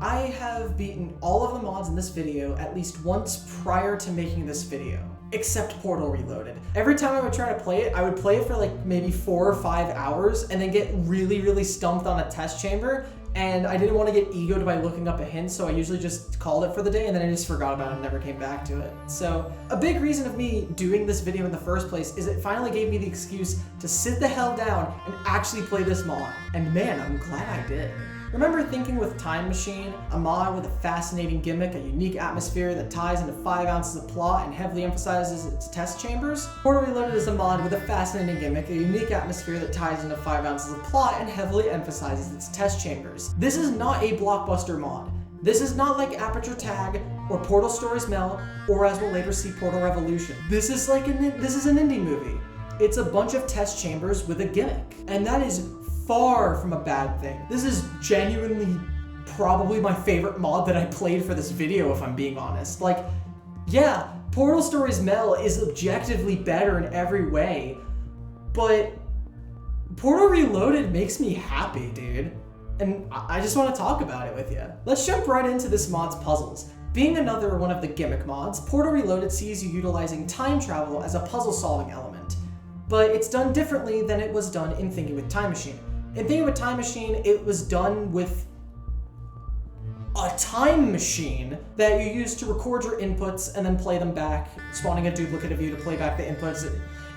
[SPEAKER 2] I have beaten all of the mods in this video at least once prior to making this video, except Portal Reloaded. Every time I would try to play it, I would play it for like maybe 4 or 5 hours and then get really stumped on a test chamber, and I didn't want to get egoed by looking up a hint, so I usually just called it for the day and then I just forgot about it and never came back to it. So a big reason of me doing this video in the first place is it finally gave me the excuse to sit the hell down and actually play this mod. And man, I'm glad I did. Remember Thinking with Time Machine, a mod with a fascinating gimmick, a unique atmosphere that ties into 5 ounces of plot and heavily emphasizes its test chambers? Portal Reloaded is a mod with a fascinating gimmick, a unique atmosphere that ties into 5 ounces of plot and heavily emphasizes its test chambers. This is not a blockbuster mod. This is not like Aperture Tag or Portal Stories Mel, or as we'll later see, Portal Revolution. This is an indie movie. It's a bunch of test chambers with a gimmick, and that is far from a bad thing. This is genuinely probably my favorite mod that I played for this video, if I'm being honest. Like, yeah, Portal Stories Mel is objectively better in every way, but Portal Reloaded makes me happy, dude. And I just want to talk about it with you. Let's jump right into this mod's puzzles. Being another one of the gimmick mods, Portal Reloaded sees you utilizing time travel as a puzzle-solving element, but it's done differently than it was done in Thinking with Time Machine. In Thinking with Time Machine, it was done with a time machine that you use to record your inputs and then play them back, spawning a duplicate of you to play back the inputs.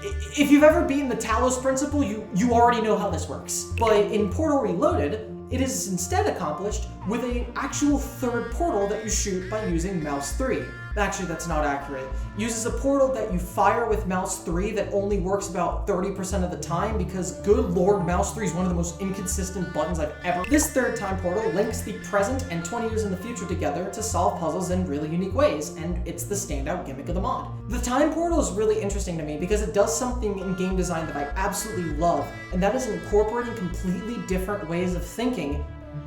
[SPEAKER 2] If you've ever beaten the Talos principle, you already know how this works. But in Portal Reloaded, it is instead accomplished with an actual third portal that you shoot by using mouse 3. Actually, that's not accurate. Uses a portal that you fire with mouse 3 that only works about 30% of the time because, good lord, mouse 3 is one of the most inconsistent buttons I've ever. This third time portal links the present and 20 years in the future together to solve puzzles in really unique ways, and it's the standout gimmick of the mod. The time portal is really interesting to me because it does something in game design that I absolutely love, and that is incorporating completely different ways of thinking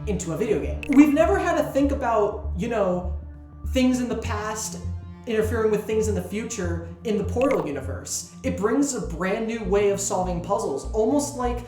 [SPEAKER 2] into a video game. We've never had to think about, things in the past interfering with things in the future in the Portal universe. It brings a brand new way of solving puzzles, almost like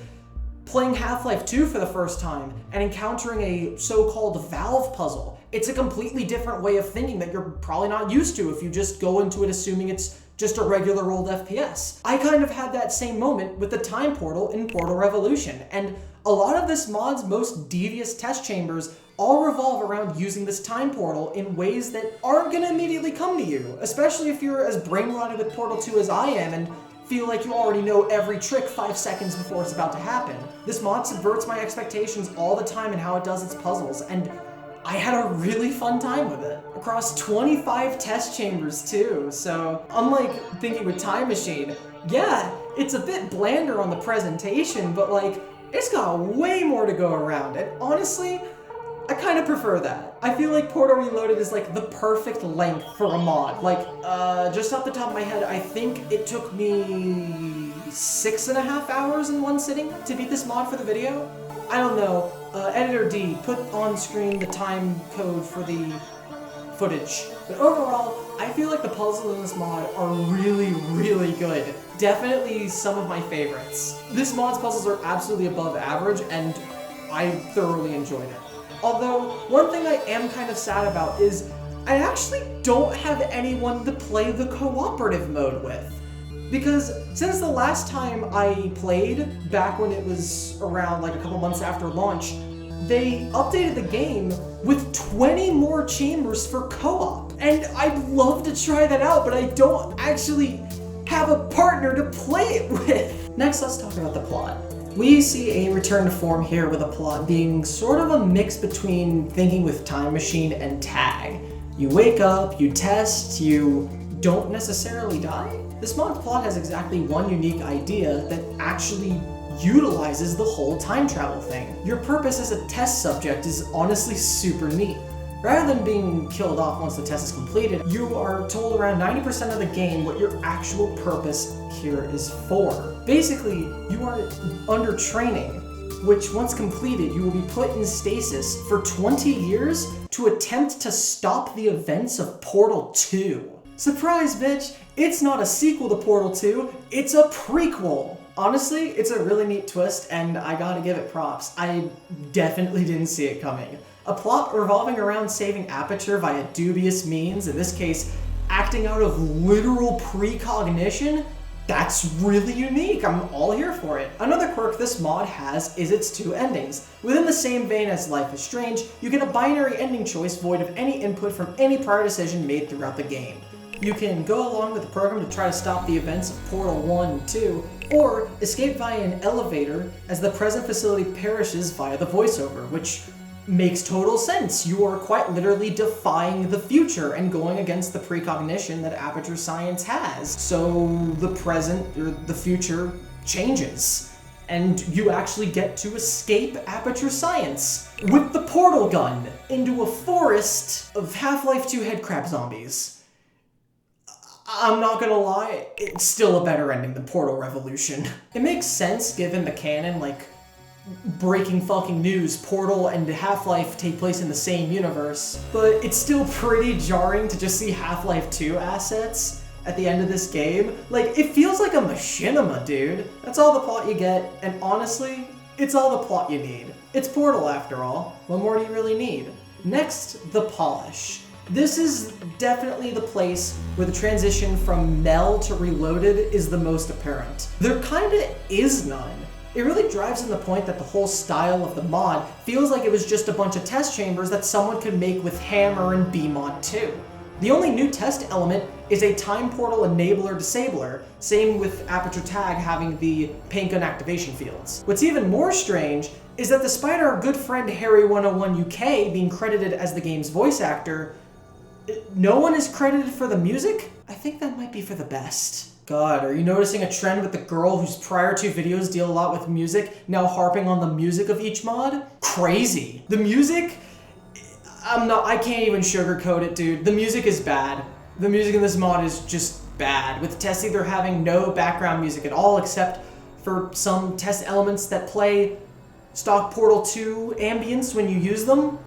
[SPEAKER 2] playing Half-Life 2 for the first time and encountering a so-called Valve puzzle. It's a completely different way of thinking that you're probably not used to if you just go into it assuming it's just a regular old FPS. I kind of had that same moment with the time portal in Portal Revolution, and a lot of this mod's most devious test chambers all revolve around using this time portal in ways that aren't gonna immediately come to you, especially if you're as brain-rotted with Portal 2 as I am and feel like you already know every trick 5 seconds before it's about to happen. This mod subverts my expectations all the time in how it does its puzzles, and I had a really fun time with it. Across 25 test chambers too, so unlike thinking with Time Machine, yeah, it's a bit blander on the presentation, but it's got way more to go around, and honestly, I kind of prefer that. I feel like Portal Reloaded is the perfect length for a mod. Just off the top of my head, I think it took me 6.5 hours in one sitting to beat this mod for the video. I don't know. Editor D, put on screen the time code for the footage. But overall, I feel like the puzzles in this mod are really, really good. Definitely some of my favorites. This mod's puzzles are absolutely above average, and I thoroughly enjoyed it. Although, one thing I am kind of sad about is I actually don't have anyone to play the cooperative mode with. Because since the last time I played, back when it was around a couple months after launch, they updated the game with 20 more chambers for co-op. And I'd love to try that out, but I don't actually have a partner to play it with. Next, let's talk about the plot. We see a return to form here with a plot being sort of a mix between thinking with Time Machine and Tag. You wake up, you test, you don't necessarily die. This mod's plot has exactly one unique idea that actually utilizes the whole time travel thing. Your purpose as a test subject is honestly super neat. Rather than being killed off once the test is completed, you are told around 90% of the game what your actual purpose here is for. Basically, you are under training, which once completed, you will be put in stasis for 20 years to attempt to stop the events of Portal 2. Surprise, bitch! It's not a sequel to Portal 2, it's a prequel! Honestly, it's a really neat twist, and I gotta give it props. I definitely didn't see it coming. A plot revolving around saving Aperture via dubious means, in this case, acting out of literal precognition? That's really unique, I'm all here for it. Another quirk this mod has is its 2 endings. Within the same vein as Life is Strange, you get a binary ending choice void of any input from any prior decision made throughout the game. You can go along with the program to try to stop the events of Portal 1 and 2, or escape via an elevator as the present facility perishes via the voiceover, which makes total sense. You are quite literally defying the future and going against the precognition that Aperture science has. So the present, or the future, changes. And you actually get to escape Aperture science with the portal gun into a forest of Half-Life 2 headcrab zombies. I'm not gonna lie, it's still a better ending than Portal Revolution. It makes sense given the canon, breaking fucking news, Portal and Half-Life take place in the same universe, but it's still pretty jarring to just see Half-Life 2 assets at the end of this game. It feels like a machinima, dude. That's all the plot you get, and honestly, it's all the plot you need. It's Portal after all. What more do you really need? Next, the polish. This is definitely the place where the transition from Mel to Reloaded is the most apparent. There kinda is none. It really drives in the point that the whole style of the mod feels like it was just a bunch of test chambers that someone could make with Hammer and BMod 2. The only new test element is a time portal enabler disabler, same with Aperture Tag having the paint gun activation fields. What's even more strange is that despite our good friend Harry101 UK being credited as the game's voice actor, no one is credited for the music? I think that might be for the best. God, are you noticing a trend with the girl whose prior two videos deal a lot with music, now harping on the music of each mod? Crazy. The music, I can't even sugarcoat it, dude. The music is bad. The music in this mod is just bad, with tests either having no background music at all except for some test elements that play stock Portal 2 ambience when you use them.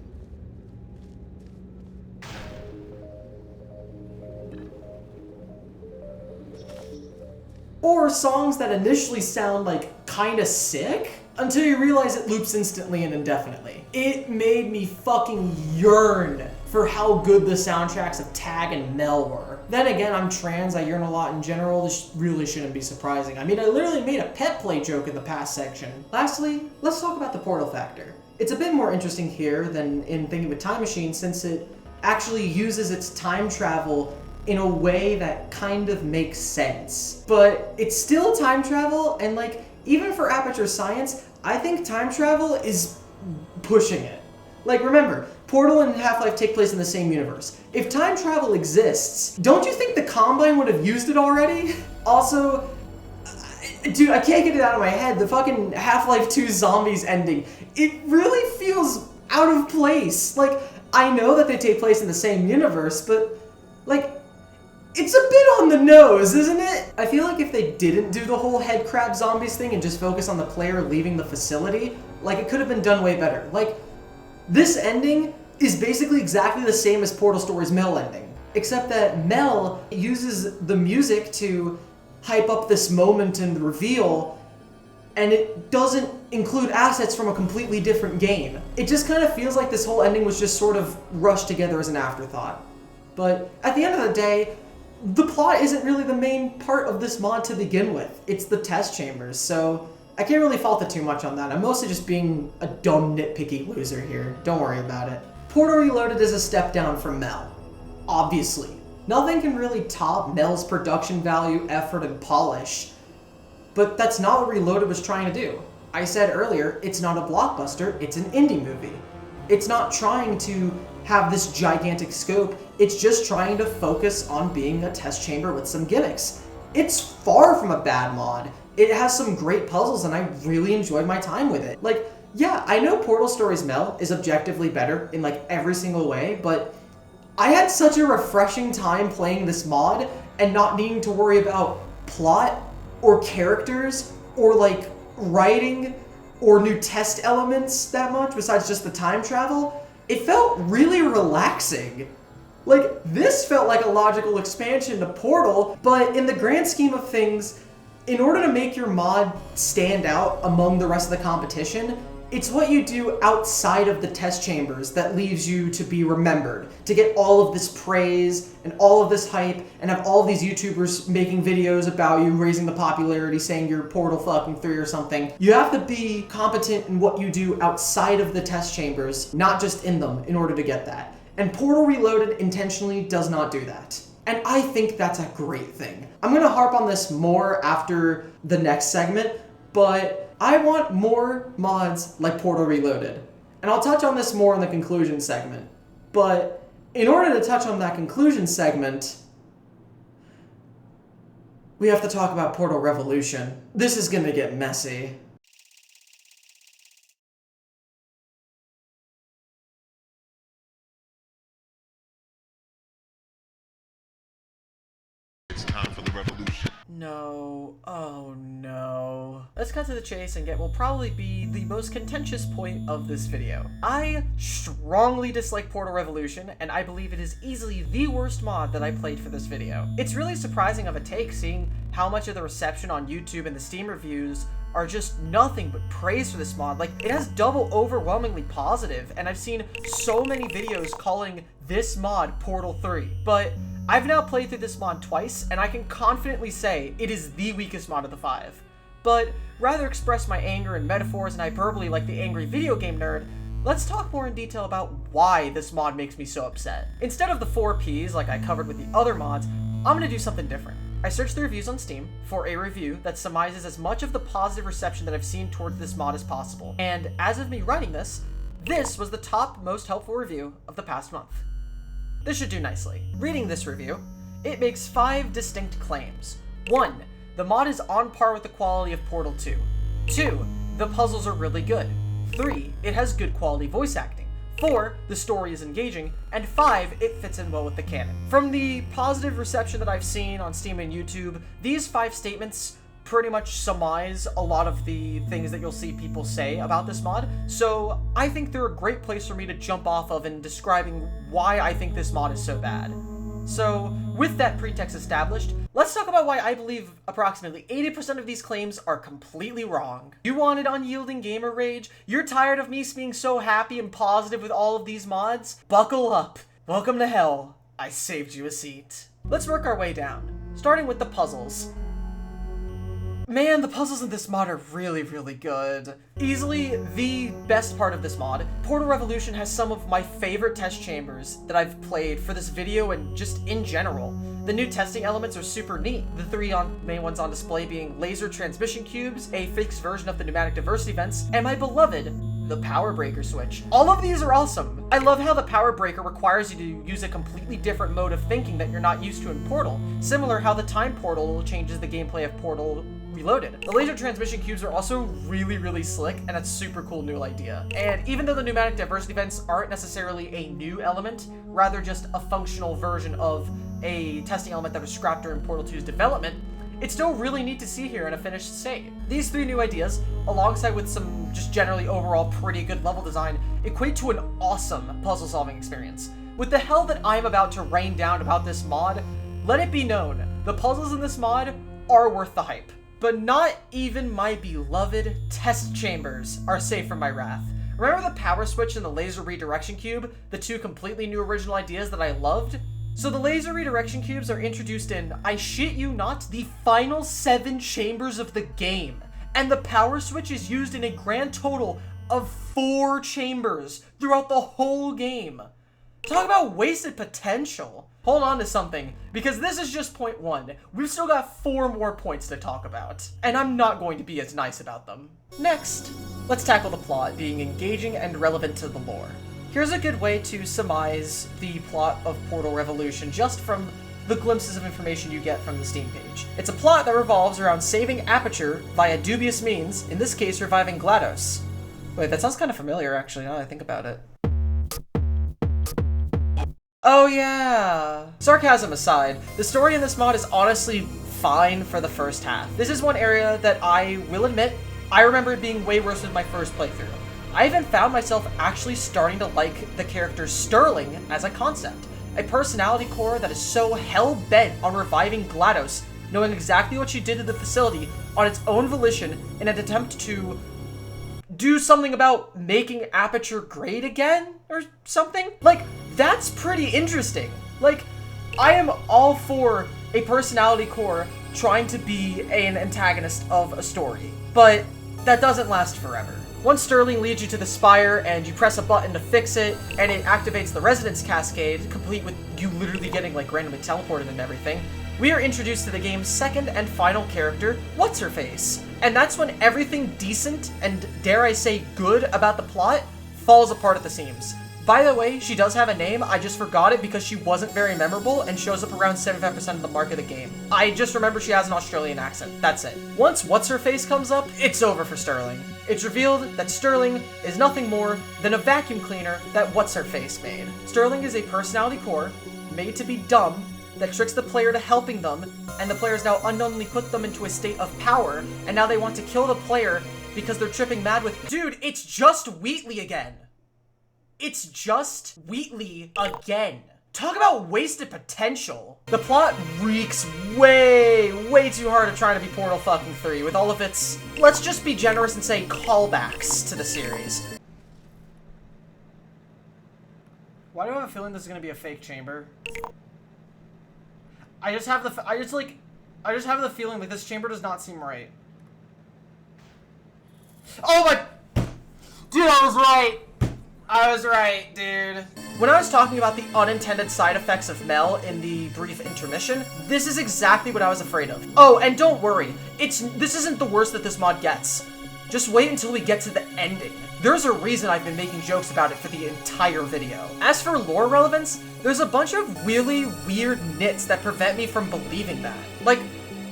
[SPEAKER 2] Or songs that initially sound like kinda sick, until you realize it loops instantly and indefinitely. It made me fucking yearn for how good the soundtracks of Tag and Mel were. Then again, I'm trans, I yearn a lot in general, this really shouldn't be surprising. I mean, I literally made a pet play joke in the past section. Lastly, let's talk about the portal factor. It's a bit more interesting here than in Thinking with Time Machine since it actually uses its time travel in a way that kind of makes sense. But it's still time travel, and like, even for Aperture Science, I think time travel is pushing it. Like, remember, Portal and Half-Life take place in the same universe. If time travel exists, don't you think the Combine would have used it already? Also, dude, I can't get it out of my head, the fucking Half-Life 2 Zombies ending, it really feels out of place. Like, I know that they take place in the same universe, but, like, it's a bit on the nose, isn't it? I feel like if they didn't do the whole head crab zombies thing and just focus on the player leaving the facility, like, it could have been done way better. Like, this ending is basically exactly the same as Portal Stories Mel ending, except that Mel uses the music to hype up this moment and reveal, and it doesn't include assets from a completely different game. It just kind of feels like this whole ending was just sort of rushed together as an afterthought. But at the end of the day, the plot isn't really the main part of this mod to begin with. It's the test chambers, so I can't really fault it too much on that. I'm mostly just being a dumb, nitpicky loser here. Don't worry about it. Portal Reloaded is a step down from Mel. Obviously. Nothing can really top Mel's production value, effort, and polish. But that's not what Reloaded was trying to do. I said earlier, it's not a blockbuster, it's an indie movie. It's not trying to have this gigantic scope, it's just trying to focus on being a test chamber with some gimmicks. It's far from a bad mod. It has some great puzzles and I really enjoyed my time with it. Like, yeah, I know Portal Stories Mel is objectively better in like every single way, but I had such a refreshing time playing this mod and not needing to worry about plot or characters or like writing or new test elements that much besides just the time travel. It felt really relaxing. Like, this felt like a logical expansion to Portal, but in the grand scheme of things, in order to make your mod stand out among the rest of the competition, it's what you do outside of the test chambers that leaves you to be remembered, to get all of this praise and all of this hype and have all of these YouTubers making videos about you, raising the popularity, saying you're Portal fucking 3 or something. You have to be competent in what you do outside of the test chambers, not just in them, in order to get that. And Portal Reloaded intentionally does not do that. And I think that's a great thing. I'm gonna harp on this more after the next segment, but I want more mods like Portal Reloaded. And I'll touch on this more in the conclusion segment. But in order to touch on that conclusion segment, we have to talk about Portal Revolution. This is gonna get messy.
[SPEAKER 3] It's time for the revolution.
[SPEAKER 1] No. Oh no. Let's cut to the chase and get what will probably be the most contentious point of this video. I strongly dislike Portal Revolution, and I believe it is easily the worst mod that I played for this video. It's really surprising of a take seeing how much of the reception on YouTube and the Steam reviews are just nothing but praise for this mod. Like, it has double overwhelmingly positive, and I've seen so many videos calling this mod Portal 3. But I've now played through this mod twice, and I can confidently say it is the weakest mod of the 5. but rather express my anger in metaphors and hyperbole like the angry video game nerd, let's talk more in detail about why this mod makes me so upset. Instead of the 4 Ps like I covered with the other mods, I'm gonna do something different. I searched the reviews on Steam for a review that summarizes as much of the positive reception that I've seen towards this mod as possible, and as of me writing this was the top most helpful review of the past month. This should do nicely. Reading this review, it makes 5 distinct claims. 1. The mod is on par with the quality of Portal 2. 2. The puzzles are really good. 3. It has good quality voice acting. 4. The story is engaging. And 5. It fits in well with the canon. From the positive reception that I've seen on Steam and YouTube, these 5 statements pretty much surmise a lot of the things that you'll see people say about this mod, so I think they're a great place for me to jump off of in describing why I think this mod is so bad. So, with that pretext established, let's talk about why I believe approximately 80% of these claims are completely wrong. You wanted unyielding gamer rage? You're tired of me being so happy and positive with all of these mods? Buckle up. Welcome to hell. I saved you a seat. Let's work our way down, starting with the puzzles. Man, the puzzles in this mod are really, really good. Easily the best part of this mod, Portal Revolution has some of my favorite test chambers that I've played for this video and just in general. The new testing elements are super neat, the 3 main ones on display being laser transmission cubes, a fixed version of the pneumatic diversity vents, and my beloved, the power breaker switch. All of these are awesome. I love how the power breaker requires you to use a completely different mode of thinking that you're not used to in Portal, similar how the time portal changes the gameplay of Portal Reloaded. The laser transmission cubes are also really, really slick, and it's a super cool new idea. And even though the pneumatic diversity vents aren't necessarily a new element, rather just a functional version of a testing element that was scrapped during Portal 2's development, it's still really neat to see here in a finished state. These 3 new ideas, alongside with some just generally overall pretty good level design, equate to an awesome puzzle-solving experience. With the hell that I'm about to rain down about this mod, let it be known, the puzzles in this mod are worth the hype. But not even my beloved test chambers are safe from my wrath. Remember the power switch and the laser redirection cube, the 2 completely new original ideas that I loved? So the laser redirection cubes are introduced in, I shit you not, the final 7 chambers of the game. And the power switch is used in a grand total of 4 chambers throughout the whole game. Talk about wasted potential. Hold on to something, because this is just point 1. We've still got 4 more points to talk about, and I'm not going to be as nice about them. Next, let's tackle the plot being engaging and relevant to the lore. Here's a good way to surmise the plot of Portal Revolution just from the glimpses of information you get from the Steam page. It's a plot that revolves around saving Aperture via dubious means, in this case reviving GLaDOS. Wait, that sounds kind of familiar actually, now that I think about it. Oh yeah! Sarcasm aside, the story in this mod is honestly fine for the first half. This is one area that I will admit, I remember it being way worse than my first playthrough. I even found myself actually starting to like the character Sterling as a concept. A personality core that is so hell-bent on reviving GLaDOS, knowing exactly what she did to the facility on its own volition in an attempt to do something about making Aperture great again? Or something? Like, that's pretty interesting. Like, I am all for a personality core trying to be an antagonist of a story, but that doesn't last forever. Once Sterling leads you to the spire and you press a button to fix it, and it activates the Resonance Cascade, complete with you literally getting like randomly teleported and everything, we are introduced to the game's second and final character, What's-Her-Face. And that's when everything decent and, dare I say, good about the plot falls apart at the seams. By the way, she does have a name, I just forgot it because she wasn't very memorable and shows up around 75% of the mark of the game. I just remember she has an Australian accent, that's it. Once What's-Her-Face comes up, it's over for Sterling. It's revealed that Sterling is nothing more than a vacuum cleaner that What's-Her-Face made. Sterling is a personality core made to be dumb that tricks the player to helping them, and the players now unknowingly put them into a state of power, and now they want to kill the player because they're tripping mad with— Dude, it's just Wheatley again. It's just Wheatley again. Talk about wasted potential. The plot reeks way too hard of trying to be Portal fucking 3 with all of its, let's just be generous and say, callbacks to the series. Why do I have a feeling this is gonna be a fake chamber? I just have the feeling like this chamber does not seem right. Oh my... Dude, I was right. I was right, dude. When I was talking about the unintended side effects of Mel in the Brief Intermission, this is exactly what I was afraid of. Oh, and don't worry, this isn't the worst that this mod gets. Just wait until we get to the ending. There's a reason I've been making jokes about it for the entire video. As for lore relevance, there's a bunch of really weird nits that prevent me from believing that. Like,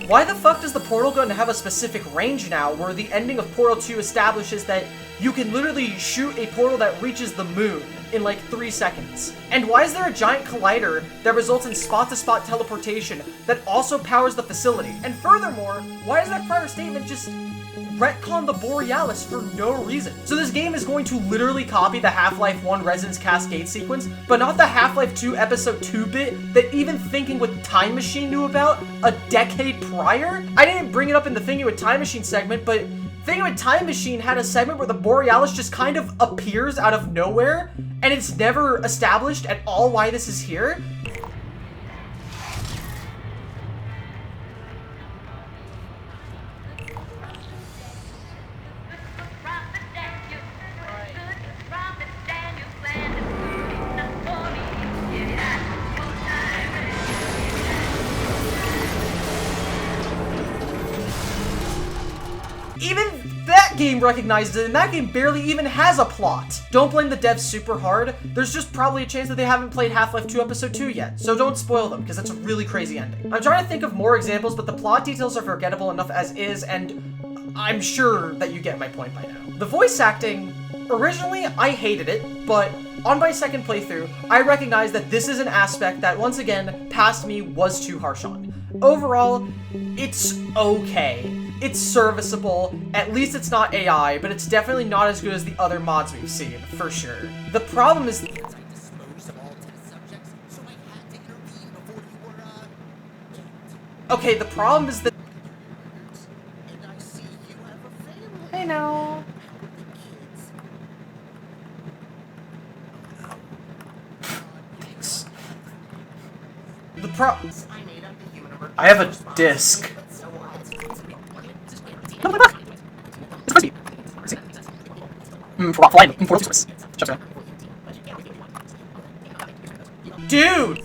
[SPEAKER 1] why the fuck does the portal gun have a specific range now, where the ending of Portal 2 establishes that you can literally shoot a portal that reaches the moon in like 3 seconds? And why is there a giant collider that results in spot-to-spot teleportation that also powers the facility? And furthermore, why is that prior statement just retcon the Borealis for no reason? So this game is going to literally copy the Half-Life 1 Resonance Cascade sequence, but not the Half-Life 2 Episode 2 bit that even Thinking with Time Machine knew about a decade prior? I didn't bring it up in the Thinking with Time Machine segment, but Thinking with Time Machine had a segment where the Borealis just kind of appears out of nowhere, and it's never established at all why this is here. Even that game recognizes it, and that game barely even has a plot. Don't blame the devs super hard. There's just probably a chance that they haven't played Half-Life 2 Episode 2 yet, so don't spoil them, because that's a really crazy ending. I'm trying to think of more examples, but the plot details are forgettable enough as is, and I'm sure that you get my point by now. The voice acting, originally I hated it, but on my second playthrough, I recognized that this is an aspect that, once again, past me was too harsh on. Overall, it's okay. It's serviceable, at least it's not AI, but it's definitely not as good as the other mods we've seen, for sure. The problem is... Okay, the problem is that... Hey now. Thanks. The I have a disc. Dude!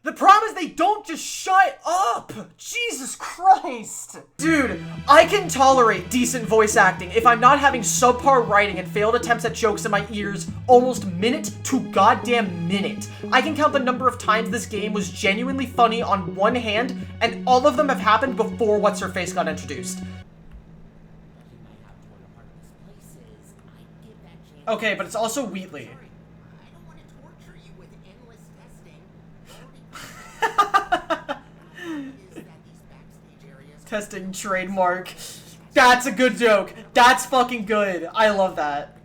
[SPEAKER 1] The problem is they don't just shut up! Jesus Christ! Dude, I can tolerate decent voice acting if I'm not having subpar writing and failed attempts at jokes in my ears almost minute to goddamn minute. I can count the number of times this game was genuinely funny on one hand, and all of them have happened before What's-Her-Face got introduced. Okay, but it's also Wheatley. Testing trademark. That's a good joke. That's fucking good. I love that.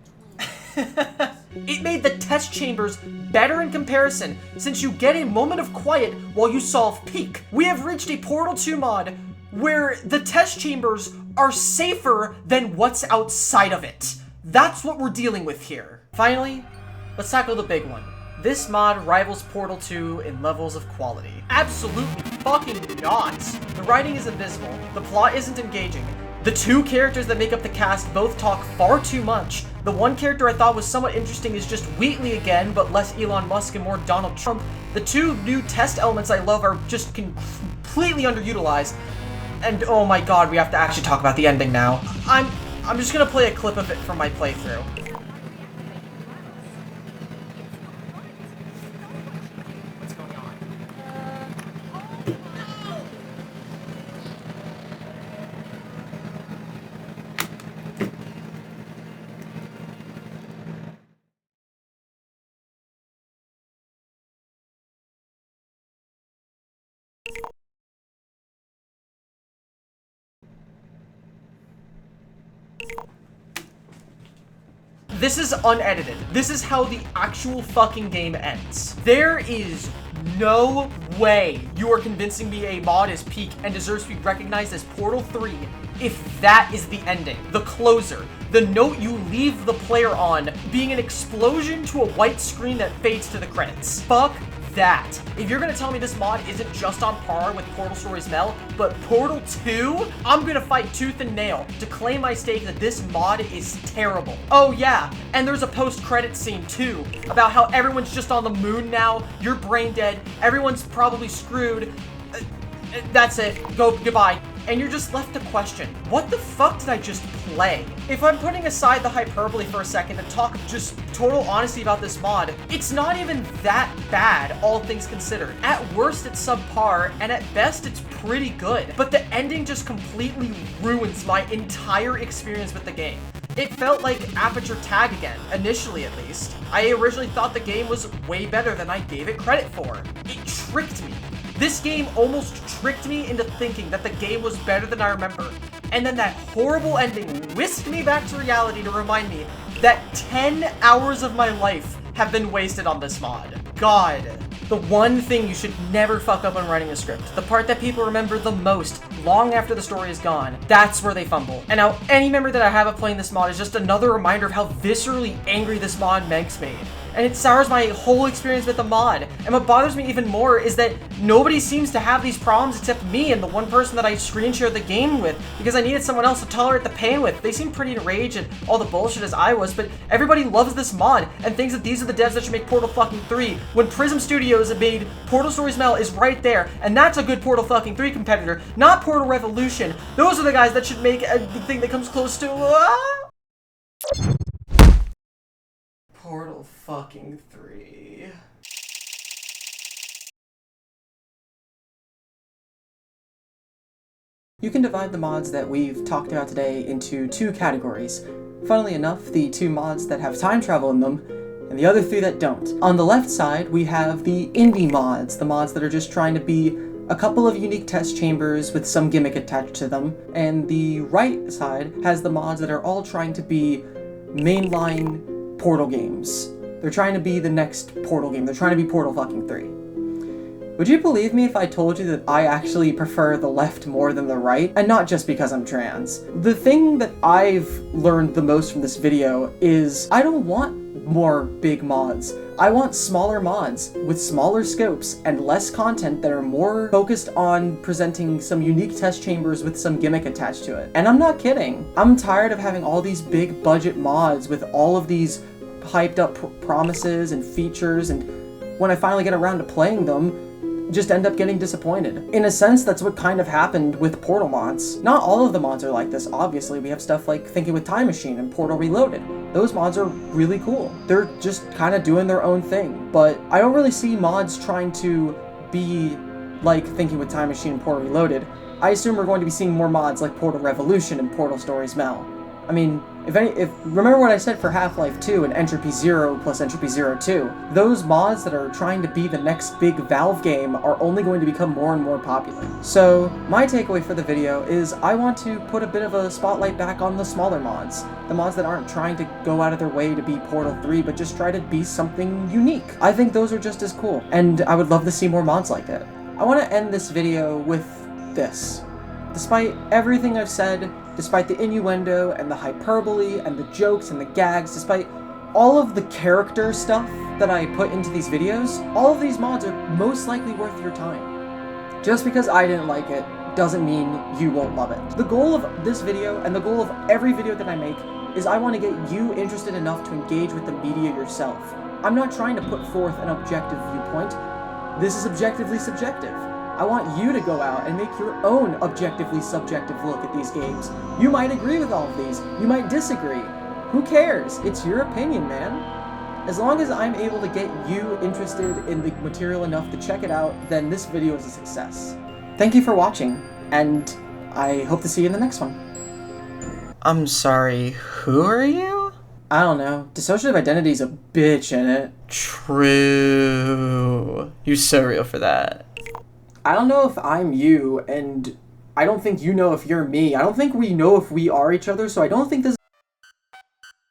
[SPEAKER 1] It made the test chambers better in comparison, since you get a moment of quiet while you solve Peak. We have reached a Portal 2 mod where the test chambers are safer than what's outside of it. That's what we're dealing with here. Finally, let's tackle the big one. This mod rivals Portal 2 in levels of quality. Absolutely fucking not! The writing is abysmal, the plot isn't engaging, the two characters that make up the cast both talk far too much, the one character I thought was somewhat interesting is just Wheatley again, but less Elon Musk and more Donald Trump, the two new test elements I love are just completely underutilized, and oh my god, we have to actually talk about the ending now. I'm just gonna play a clip of it from my playthrough. This is unedited. This is how the actual fucking game ends. There is no way you are convincing me a mod is peak and deserves to be recognized as Portal 3 if that is the ending, the closer, the note you leave the player on being an explosion to a white screen that fades to the credits. Fuck that. If you're gonna tell me this mod isn't just on par with Portal Stories Mel, but Portal 2, I'm gonna fight tooth and nail to claim my stake that this mod is terrible. Oh yeah, and there's a post-credit scene too, about how everyone's just on the moon now, you're brain dead, everyone's probably screwed. That's it. Goodbye. And you're just left to question, what the fuck did I just play? If I'm putting aside the hyperbole for a second and talk just total honesty about this mod, it's not even that bad, all things considered. At worst, it's subpar, and at best, it's pretty good. But the ending just completely ruins my entire experience with the game. It felt like Aperture tag again, initially at least. I originally thought the game was way better than I gave it credit for. It tricked me. This game almost tricked me into thinking that the game was better than I remember. And then that horrible ending whisked me back to reality to remind me that 10 hours of my life have been wasted on this mod. God. The one thing you should never fuck up when writing a script, the part that people remember the most long after the story is gone, that's where they fumble. And now any memory that I have of playing this mod is just another reminder of how viscerally angry this mod makes me. And it sours my whole experience with the mod. And what bothers me even more is that nobody seems to have these problems except me and the one person that I screen shared the game with because I needed someone else to tolerate the pain with. They seem pretty enraged and all the bullshit as I was, but everybody loves this mod and thinks that these are the devs that should make Portal fucking 3 when Prism Studios have made Portal Stories Mel is right there, and that's a good Portal fucking 3 competitor, not Portal Revolution. Those are the guys that should make anything that comes close to Portal fucking 3. You can divide the mods that we've talked about today into two categories. Funnily enough, the two mods that have time travel in them, and the other three that don't. On the left side, we have the indie mods, the mods that are just trying to be a couple of unique test chambers with some gimmick attached to them, and the right side has the mods that are all trying to be mainline Portal games. They're trying to be the next Portal game. They're trying to be Portal fucking 3. Would you believe me if I told you that I actually prefer the left more than the right? And not just because I'm trans. The thing that I've learned the most from this video is I don't want more big mods. I want smaller mods with smaller scopes and less content that are more focused on presenting some unique test chambers with some gimmick attached to it. And I'm not kidding. I'm tired of having all these big budget mods with all of these hyped up promises and features, and when I finally get around to playing them, just end up getting disappointed. In a sense, that's what kind of happened with Portal mods. Not all of the mods are like this, obviously. We have stuff like Thinking with Time Machine and Portal Reloaded. Those mods are really cool. They're just kind of doing their own thing. But I don't really see mods trying to be like Thinking with Time Machine and Portal Reloaded. I assume we're going to be seeing more mods like Portal Revolution and Portal Stories Mel. I mean, remember what I said for Half-Life 2 and Entropy 0 plus Entropy 0 2. Those mods that are trying to be the next big Valve game are only going to become more and more popular. So, my takeaway for the video is I want to put a bit of a spotlight back on the smaller mods. The mods that aren't trying to go out of their way to be Portal 3, but just try to be something unique. I think those are just as cool, and I would love to see more mods like that. I want to end this video with this. Despite everything I've said, despite the innuendo and the hyperbole and the jokes and the gags, despite all of the character stuff that I put into these videos, all of these mods are most likely worth your time. Just because I didn't like it doesn't mean you won't love it. The goal of this video and the goal of every video that I make is I want to get you interested enough to engage with the media yourself. I'm not trying to put forth an objective viewpoint. This is objectively subjective. I want you to go out and make your own objectively subjective look at these games. You might agree with all of these. You might disagree. Who cares? It's your opinion, man. As long as I'm able to get you interested in the material enough to check it out, then this video is a success. Thank you for watching, and I hope to see you in the next one. I'm sorry, who are you? I don't know. Dissociative identity's a bitch, innit? True. You're so real for that. I don't know if I'm you, and I don't think you know if you're me. I don't think we know if we are each other, so I don't think this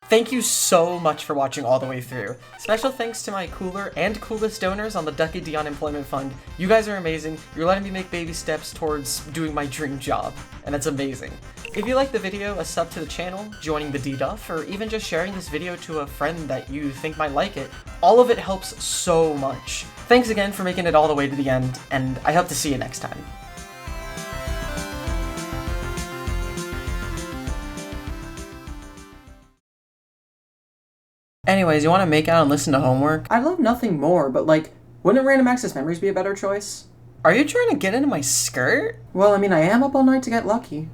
[SPEAKER 1] Thank you so much for watching all the way through. Special thanks to my cooler and coolest donors on the Ducky D Unemployment Fund. You guys are amazing. You're letting me make baby steps towards doing my dream job, and it's amazing. If you like the video, a sub to the channel, joining the D-Duff, or even just sharing this video to a friend that you think might like it, all of it helps so much. Thanks again for making it all the way to the end, and I hope to see you next time. Anyways, you want to make out and listen to homework?
[SPEAKER 2] I'd love nothing more, but like, wouldn't random access memories be a better choice?
[SPEAKER 1] Are you trying to get into my skirt?
[SPEAKER 2] Well, I mean, I am up all night to get lucky.